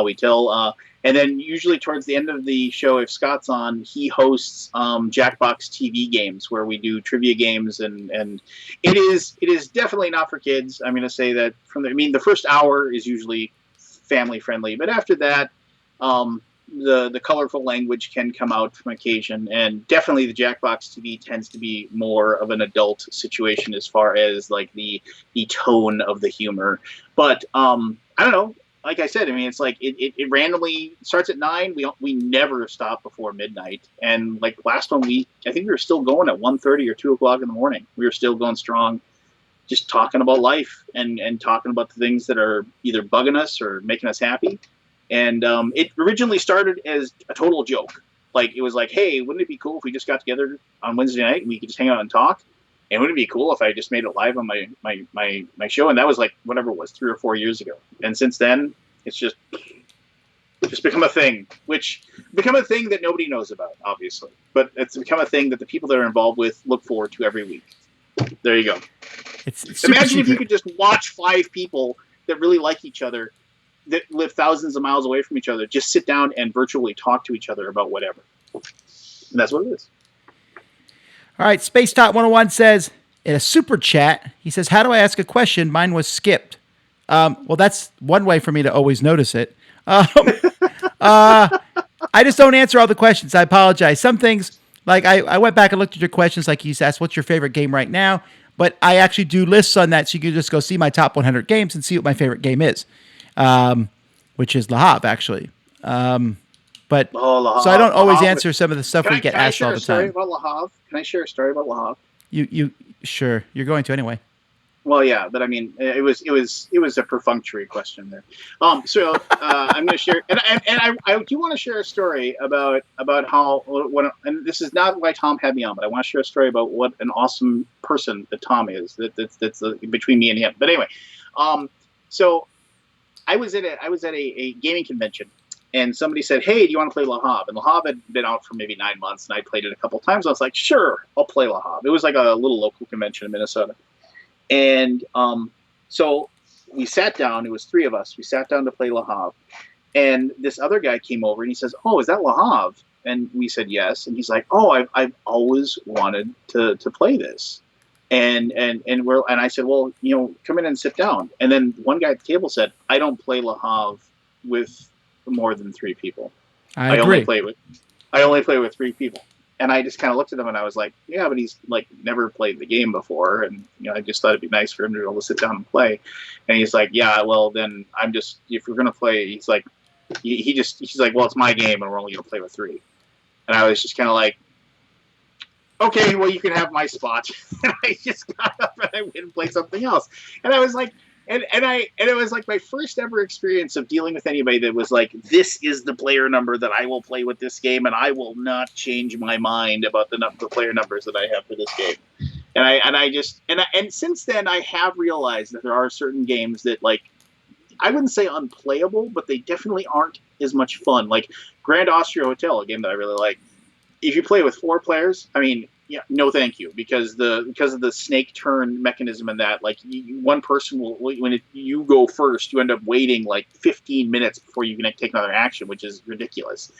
We tell, and then usually towards the end of the show, if Scott's on, he hosts Jackbox TV games where we do trivia games, and it is definitely not for kids. I'm going to say that the first hour is usually family friendly, but after that, the colorful language can come out from occasion, and definitely the Jackbox TV tends to be more of an adult situation as far as like the tone of the humor. But I don't know. Like I said, I mean, it's like it randomly starts at 9. We never stop before midnight, and like last one I think we were still going at 1:30 or 2 o'clock in the morning. We were still going strong, just talking about life and talking about the things that are either bugging us or making us happy. And it originally started as a total joke. Like, it was like, hey, wouldn't it be cool if we just got together on Wednesday night and we could just hang out and talk? And wouldn't it be cool if I just made it live on my show? And that was like, whatever it was, 3 or 4 years ago. And since then, it's just become a thing, that nobody knows about, obviously. But it's become a thing that the people that are involved with look forward to every week. There you go. It's Imagine if you could just watch 5 people that really like each other, that live thousands of miles away from each other, just sit down and virtually talk to each other about whatever. And that's what it is. All right, Space Tot 101 says, in a super chat, he says, how do I ask a question? Mine was skipped. Well, that's one way for me to always notice it. I just don't answer all the questions. I apologize. Some things, like I went back and looked at your questions, like you asked, what's your favorite game right now? But I actually do lists on that, so you can just go see my top 100 games and see what my favorite game is, which is Le Havre, actually. But so I don't always answer some of the stuff we get asked all the time. Can I share a story about Le Havre? You sure? You're going to anyway. Well, yeah, but I mean, it was a perfunctory question there. So I'm going to share, and I do want to share a story about how and this is not why Tom had me on, but I want to share a story about what an awesome person that Tom is. That's between me and him. But anyway, so I was at a gaming convention. And somebody said, hey, do you want to play Le Havre? And Le Havre had been out for maybe 9 months, and I played it a couple times. I was like, sure, I'll play Le Havre. It was like a little local convention in Minnesota. And so we sat down. It was 3 of us. We sat down to play Le Havre. And this other guy came over, and he says, oh, is that Le Havre? And we said yes. And he's like, oh, I've always wanted to play this. And I said, well, come in and sit down. And then one guy at the table said, I don't play Le Havre with more than 3 people. I agree. I only play with 3 people. And I just kind of looked at him and I was like, yeah, but he's like never played the game before. And, I just thought it'd be nice for him to be able to sit down and play. And he's like, yeah, well, then if we're going to play, he's like, he's like, well, it's my game and we're only going to play with 3. And I was just kind of like, okay, well, you can have my spot. And I just got up and I went and played something else. And I was like, and it was like my first ever experience of dealing with anybody that was like, this is the player number that I will play with this game, and I will not change my mind about the player numbers that I have for this game. And since then I have realized that there are certain games that, like, I wouldn't say unplayable, but they definitely aren't as much fun. Like Grand Austria Hotel, a game that I really like. If you play with 4 players, I mean, yeah, no, thank you, because of the snake turn mechanism in that, like, one person will, when you go first, you end up waiting like 15 minutes before you can take another action, which is ridiculous.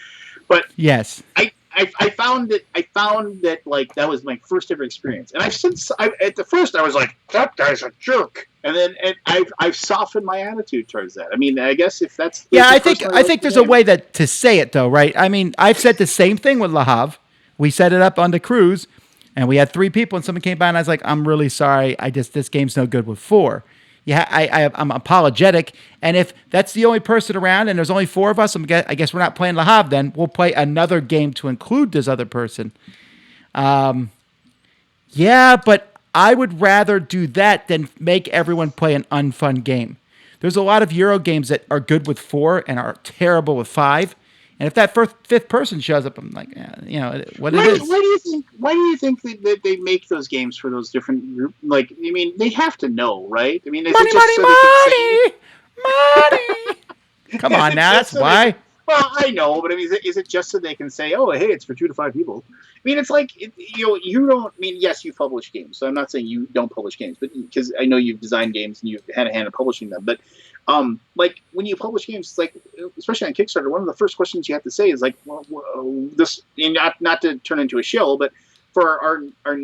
But yes, I found that like that was my first ever experience, and at the first I was like, that guy's a jerk, and then I've softened my attitude towards that. I mean, I guess if that's I think there's a way to say it though, right? I mean, I've said the same thing with Le Havre. We set it up on the cruise, and we had 3 people, and someone came by, and I was like, I'm really sorry. This game's no good with 4. Yeah, I'm apologetic. And if that's the only person around and there's only 4 of us, I guess we're not playing Le Havre then. We'll play another game to include this other person. Yeah, but I would rather do that than make everyone play an unfun game. There's a lot of Euro games that are good with 4 and are terrible with 5. And if that 5th person shows up, I'm like, what it is. Why do you think that they make those games for those different groups? Like, I mean, they have to know, right? I mean, is it money. Come on now, that's why. Well, I know, but I mean, is it just so they can say, oh, hey, it's for 2 to 5 people? I mean, it's like, you don't, I mean, yes, you publish games, so I'm not saying you don't publish games, but because I know you've designed games and you've had a hand in publishing them, but like when you publish games, like especially on Kickstarter, one of the first questions you have to say is like, well, this, not to turn into a shill, but for our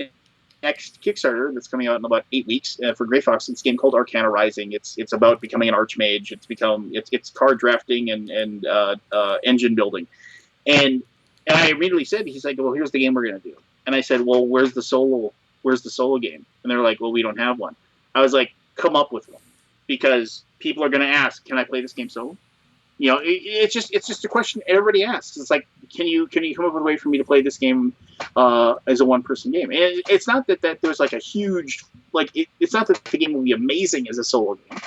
next Kickstarter that's coming out in about 8 weeks for Grey Fox, it's a game called Arcana Rising. It's about becoming an archmage. It's card drafting and engine building, and I immediately said, he's like, well, here's the game we're gonna do, and I said, well, where's the solo game? And they're like, well, we don't have one. I was like, come up with one, because people are going to ask, can I play this game solo? It's just a question everybody asks. It's like, can you come up with a way for me to play this game as a 1-person game? And it's not that there's like a huge, like, it's not that the game will be amazing as a solo game.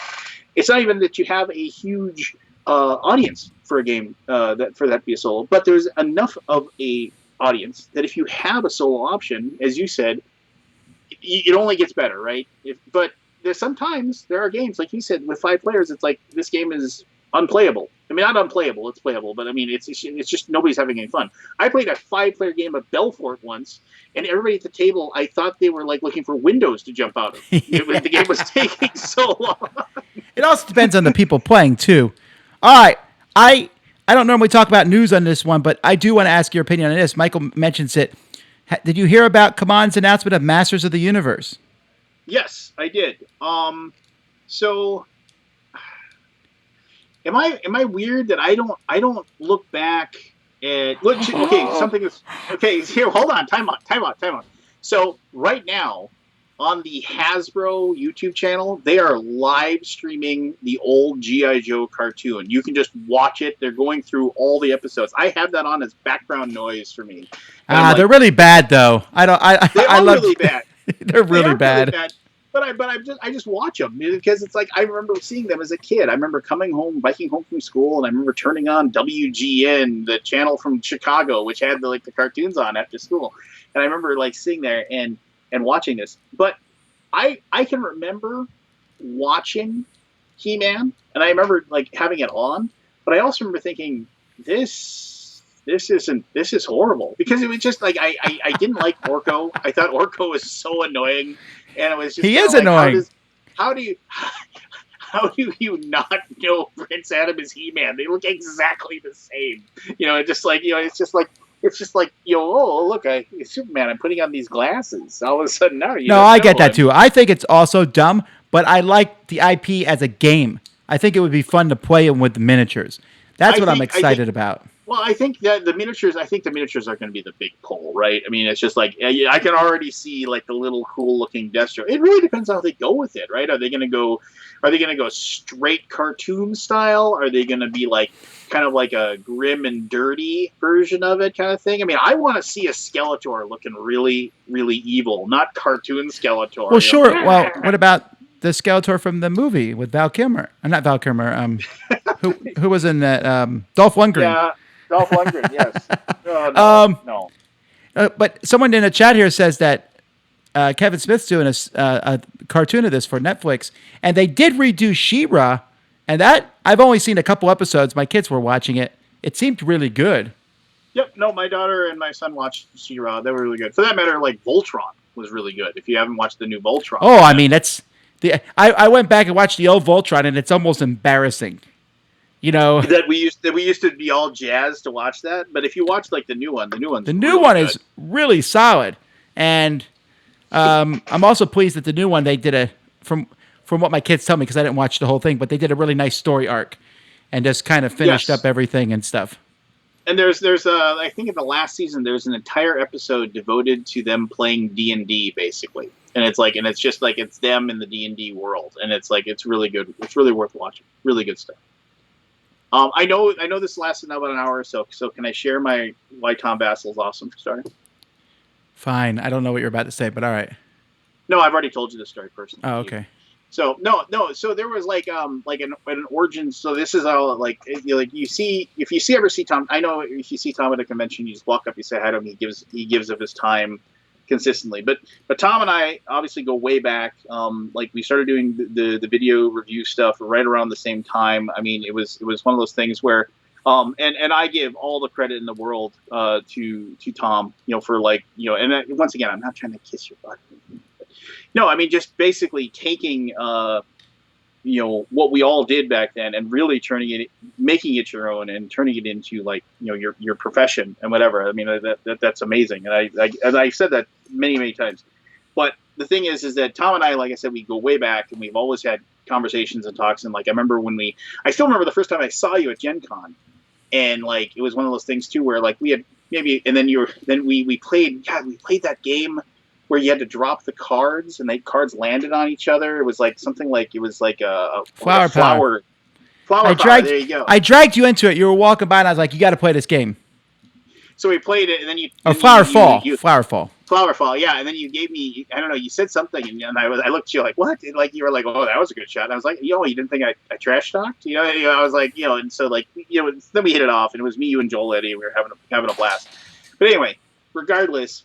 It's not even that you have a huge audience for a game that to be a solo. But there's enough of a audience that if you have a solo option, as you said, it only gets better, right? But sometimes there are games, like you said, with 5 players, it's like this game is unplayable. I mean, not unplayable, it's playable, but I mean, it's just nobody's having any fun. I played a 5-player game of Belfort once, and everybody at the table, I thought they were like looking for windows to jump out of. The game was taking so long. It also depends on the people playing too. All right, I don't normally talk about news on this one, but I do want to ask your opinion on this. Michael mentions it. Did you hear about Kaman's announcement of Masters of the Universe? Yes, I did. So am I weird that I don't look back at here, hold on, time out. So right now on the Hasbro YouTube channel, they are live streaming the old G.I. Joe cartoon. You can just watch it. They're going through all the episodes. I have that on as background noise for me. They're really bad though. Really bad. They're really bad. But I just watch them because it's like I remember seeing them as a kid. I remember biking home from school, and I remember turning on WGN, the channel from Chicago, which had the cartoons on after school. And I remember sitting there and watching this. But I can remember watching He-Man, and I remember having it on. But I also remember thinking this is horrible, because it was just I didn't like Orko. I thought Orko was so annoying. And it was just he is annoying. How do you not know Prince Adam is He-Man? They look exactly the same. It's just like oh look, it's Superman. I'm putting on these glasses. All of a sudden now you. No, I get that too. I think it's also dumb, but I like the IP as a game. I think it would be fun to play them with the miniatures. That's what I'm excited about. Well, I think that the miniatures are going to be the big pull, right? I mean, it's just I can already see the little cool looking Destro. It really depends on how they go with it, right? Are they going to go straight cartoon style? Are they going to be kind of like a grim and dirty version of it kind of thing? I mean, I want to see a Skeletor looking really, really evil, not cartoon Skeletor. Well, sure. Well, what about the Skeletor from the movie with Val Kilmer? Not Val Kilmer. Who was in that? Dolph Lundgren. Yeah. Dolph Lundgren, yes. No. But someone in the chat here says that Kevin Smith's doing a cartoon of this for Netflix, and they did redo She-Ra, and that I've only seen a couple episodes. My kids were watching it. It seemed really good. Yep. No, my daughter and my son watched She-Ra. They were really good. For that matter, Voltron was really good. If you haven't watched the new Voltron. Oh, I mean, I went back and watched the old Voltron, and it's almost embarrassing. That we used to be all jazzed to watch that, but if you watch the new one, the new one is really solid, and I'm also pleased that the new one they did from what my kids tell me, because I didn't watch the whole thing, but they did a really nice story arc, and just kind of finished up everything and stuff. And there's I think in the last season there's an entire episode devoted to them playing D&D basically, and it's just it's them in the D&D world, and it's really good. It's really worth watching. Really good stuff. I know this lasted now about an hour or so. So can I share why Tom Vasel's awesome for starting? Fine. I don't know what you're about to say, but all right. No, I've already told you the story personally. Oh, okay. So no. So there was an origin. So this is all you see if you ever see Tom. I know if you see Tom at a convention, you just walk up, you say hi to him. He gives of his time consistently. But Tom and I obviously go way back. We started doing the video review stuff right around the same time. I mean, it was one of those things where and I give all the credit in the world to Tom, for and once again, I'm not trying to kiss your butt. No, I mean, just basically taking what we all did back then and really making it your own and turning it into your profession and whatever. I mean, that's amazing. And I said that many times, but the thing is that Tom and I, like I said, we go way back and we've always had conversations and talks. And I remember I still remember the first time I saw you at Gen Con, and it was one of those things too, where we had maybe, and then we played that game where you had to drop the cards and the cards landed on each other. It was something it was a flower power. There you go. I dragged you into it. You were walking by and I was like, you got to play this game. So we played it, and then you. Flower Fall. Flowerfall, yeah, and then you gave me, I don't know, you said something, and I looked at you like, what? And like, you were like, oh, that was a good shot. And I was like, you didn't think I trash talked? I was like, and so like, then we hit it off, and it was me, you, and Joel Eddy, and we were having a blast. But anyway, regardless,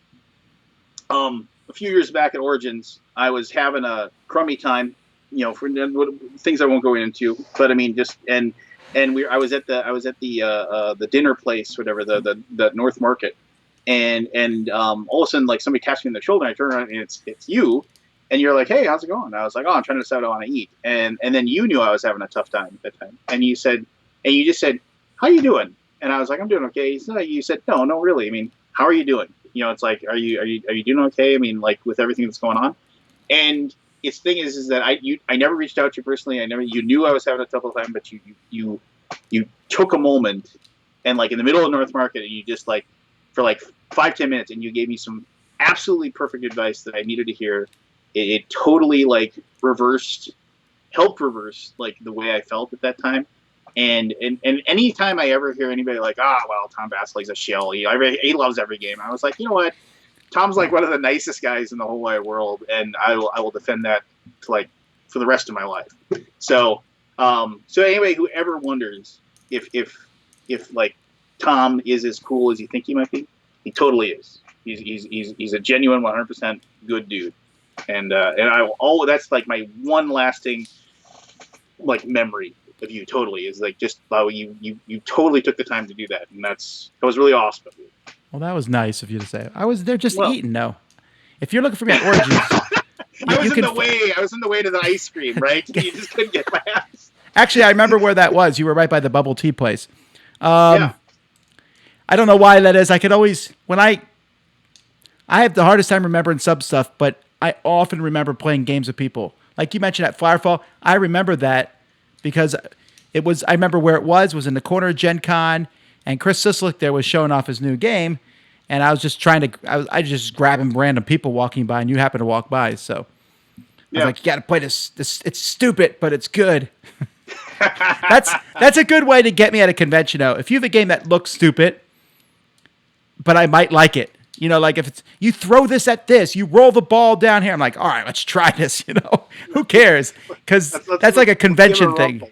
a few years back at Origins, I was having a crummy time, for things I won't go into, but I mean, just I was at the dinner place, whatever, the North Market. And all of a sudden, like, somebody taps me on the shoulder, and I turn around, and it's you, and you're like, hey, how's it going? And I was like, oh, I'm trying to decide what I want to eat. And then you knew I was having a tough time at that time, and you just said, how you doing? And I was like, I'm doing okay. You said, no, really. I mean, how are you doing? It's like, are you doing okay? I mean, like, with everything that's going on. And its thing is that I never reached out to you personally. You knew I was having a tough time, but you took a moment, and like in the middle of North Market, and you just like, for like 5-10 minutes, and you gave me some absolutely perfect advice that I needed to hear. It totally like helped reverse like the way I felt at that time. And anytime I ever hear anybody like, well, Tom Vasel, he's a shill. He loves every game. I was like, you know what? Tom's like one of the nicest guys in the whole wide world, and I will defend that for the rest of my life. So anyway, whoever wonders if like Tom is as cool as you think he might be, he totally is. He's a genuine 100% good dude, and that's like my one lasting like memory of you. Totally is like just how you totally took the time to do that, and that was really awesome of you. Well, that was nice of you to say. I was there just eating. No, if you're looking for me at Origins, I was in the way to the ice cream, right? You just couldn't get past. Actually, I remember where that was. You were right by the bubble tea place. Yeah. I don't know why that is. I could always, when I have the hardest time remembering sub stuff, but I often remember playing games with people. Like you mentioned at Firefall, I remember that because I remember where it was in the corner of Gen Con, and Chris Sislick there was showing off his new game, and I was just I was just grabbing random people walking by, and you happened to walk by, so I was like, you got to play this. It's stupid, but it's good. That's a good way to get me at a convention, though. If you have a game that looks stupid, but I might like it. Like if it's, you throw this at this, you roll the ball down here. I'm like, all right, let's try this. Who cares? Because that's like a convention thing.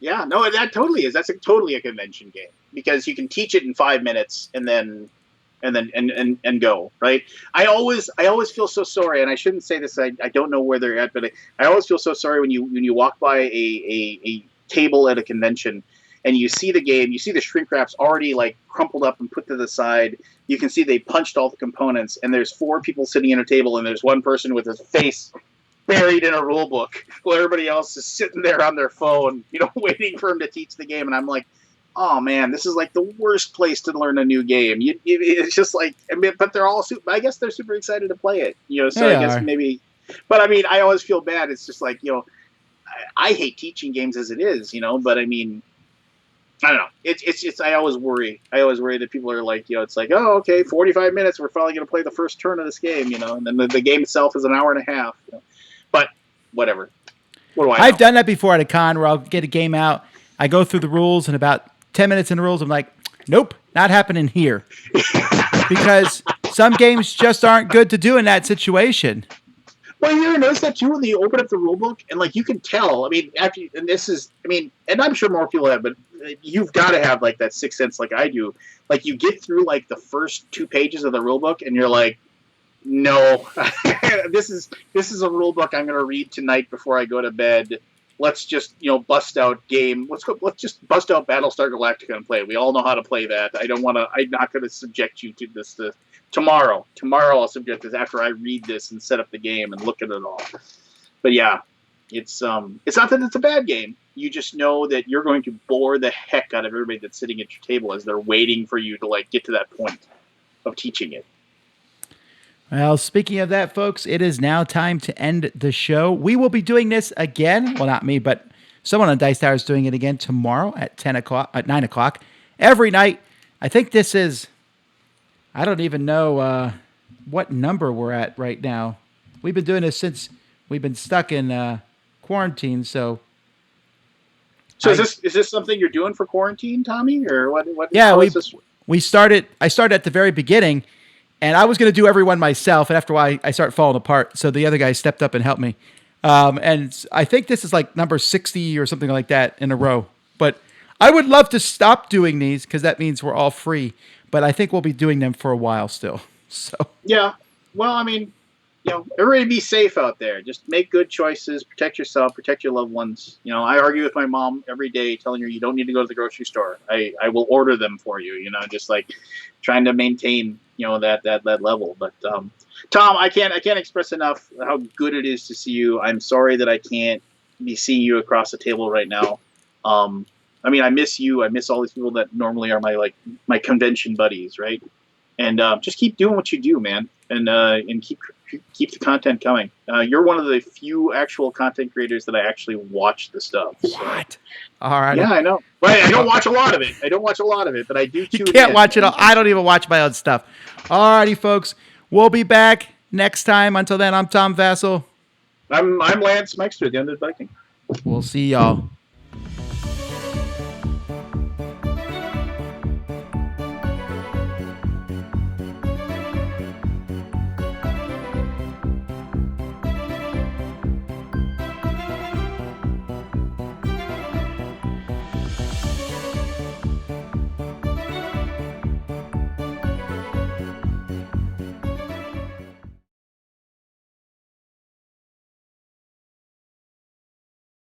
Yeah, no, that totally is. That's totally a convention game because you can teach it in 5 minutes and then go, right. I always feel so sorry, and I shouldn't say this. I don't know where they're at, but I always feel so sorry when you walk by a table at a convention. And you see the game, you see the shrink wraps already like crumpled up and put to the side. You can see they punched all the components, and there's 4 people sitting at a table, and there's one person with his face buried in a rule book, while everybody else is sitting there on their phone, waiting for him to teach the game. And I'm like, oh man, this is like the worst place to learn a new game. It's just like, but they're all I guess they're super excited to play it. So I guess maybe, but I mean, I always feel bad. It's just like, I hate teaching games as it is, but I mean, I don't know. It's. I always worry that people are like, it's like, oh, okay, 45 minutes. We're finally going to play the first turn of this game, and then the game itself is an hour and a half. But whatever. What do I know? I've done that before at a con where I'll get a game out. I go through the rules, and about 10 minutes in the rules, I'm like, nope, not happening here, because some games just aren't good to do in that situation. Well, you ever notice that too when you open up the rule book and like you can tell. I mean, and I'm sure more people have, but you've got to have like that sixth sense, like I do. Like you get through like the first 2 pages of the rule book, and you're like, no, this is a rule book I'm going to read tonight before I go to bed. Let's just bust out game. Let's just bust out Battlestar Galactica and play. We all know how to play that. I'm not going to subject you to this. Tomorrow I'll subject this after I read this and set up the game and look at it all. But yeah, it's not that it's a bad game. You just know that you're going to bore the heck out of everybody that's sitting at your table as they're waiting for you to like get to that point of teaching it. Well, speaking of that, folks, it is now time to end the show. We will be doing this again. Well, not me, but someone on Dice Tower is doing it again tomorrow at 9 o'clock every night. I think this is, I don't even know what number we're at right now. We've been doing this since we've been stuck in quarantine. So is this something you're doing for quarantine, Tommy, or what? Yeah, I started at the very beginning, And I was going to do every one myself, and after a while, I started falling apart. So the other guy stepped up and helped me. And I think this is like number 60 or something like that in a row. But I would love to stop doing these because that means we're all free. But I think we'll be doing them for a while still. So Yeah. Well, I mean, everybody be safe out there. Just make good choices. Protect yourself. Protect your loved ones. I argue with my mom every day, telling her you don't need to go to the grocery store. I will order them for you. Just like trying to maintain that level. But Tom, I can't express enough how good it is to see you. I'm sorry that I can't be seeing you across the table right now. I mean, I miss you. I miss all these people that normally are my convention buddies, right? And just keep doing what you do, man, and keep the content coming. You're one of the few actual content creators that I actually watch the stuff. So. what? All right. Yeah, I know. Right, I don't watch a lot of it. But I do. You can't watch it all. I don't even watch my own stuff. All righty, folks. We'll be back next time. Until then, I'm Tom Vasel. I'm Lance Myxter, the Undead Viking. We'll see y'all.